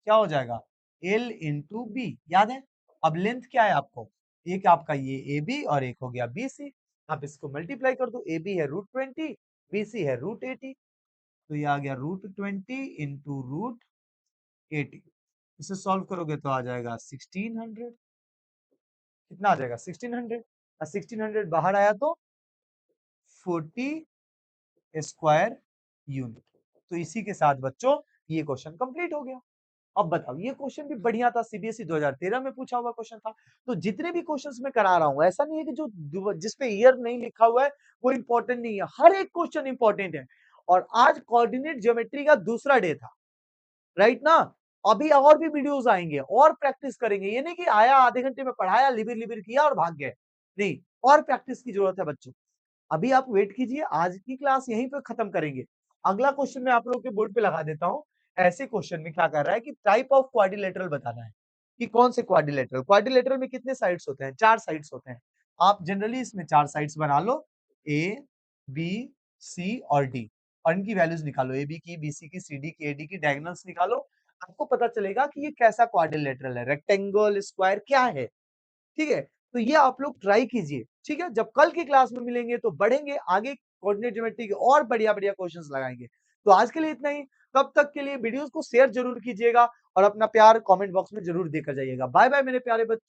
क्या हो जाएगा, L इंटू बी। याद है? अब लेंथ क्या है आपको, एक आपका ये ए बी और एक हो गया बी सी। आप इसको मल्टीप्लाई कर दो, ए बी है √20, बी सी है √80, तो ये आ गया √20 इंटू √80। इसे सॉल्व करोगे तो आ जाएगा 1600। कितना आ जाएगा 1600, और 1600 बाहर आया तो 40 स्क्वायर यूनिट। तो इसी के साथ बच्चों ये क्वेश्चन कंप्लीट हो गया। अब बताओ, ये क्वेश्चन भी बढ़िया था, सीबीएसई 2013 में पूछा हुआ क्वेश्चन था। तो जितने भी क्वेश्चंस मैं करा रहा हूं, ऐसा नहीं है कि जो जिसपे ईयर नहीं लिखा हुआ है वो इंपॉर्टेंट नहीं है, हर एक क्वेश्चन इंपॉर्टेंट है। और आज कोऑर्डिनेट ज्योमेट्री का दूसरा डे था, राइट ना? अभी और भी वीडियोस आएंगे और प्रैक्टिस करेंगे। ये नहीं कि आया आधे घंटे में पढ़ाया, लिबिर लिबिर किया और भाग गए, नहीं, और प्रैक्टिस की जरूरत है बच्चों। अभी आप वेट कीजिए, आज की क्लास यहीं पे खत्म करेंगे। अगला क्वेश्चन मैं आप लोग के बोर्ड पे लगा देता हूं। ऐसे क्वेश्चन में क्या कर रहा है कि टाइप ऑफ क्वाड्रिलेटरल बताना है, कि कौन से क्वाड्रिलेटरल। क्वाड्रिलेटरल में कितने साइड्स होते हैं, 4 साइड्स होते हैं। आप जनरली इसमें 4 साइड्स बना लो, ए बी सी और डी, और इनकी वैल्यूज निकालो, ए बी की, बी सी की, सी डी की, ए डी की, डायगोनल्स निकालो। आपको पता चलेगा कि ये कैसा क्वाड्रिलेटरल है, रेक्टेंगल, स्क्वायर क्या है। ठीक है? तो ये आप लोग ट्राई कीजिए। ठीक है? जब कल की क्लास में मिलेंगे तो बढ़ेंगे आगे, कोऑर्डिनेट ज्योमेट्री के और बढ़िया बढ़िया क्वेश्चंस लगाएंगे। तो आज के लिए इतना ही। तब तक के लिए वीडियोस को शेयर जरूर कीजिएगा और अपना प्यार कमेंट बॉक्स में जरूर देकर जाइएगा। बाय बाय मेरे प्यारे बच्चों।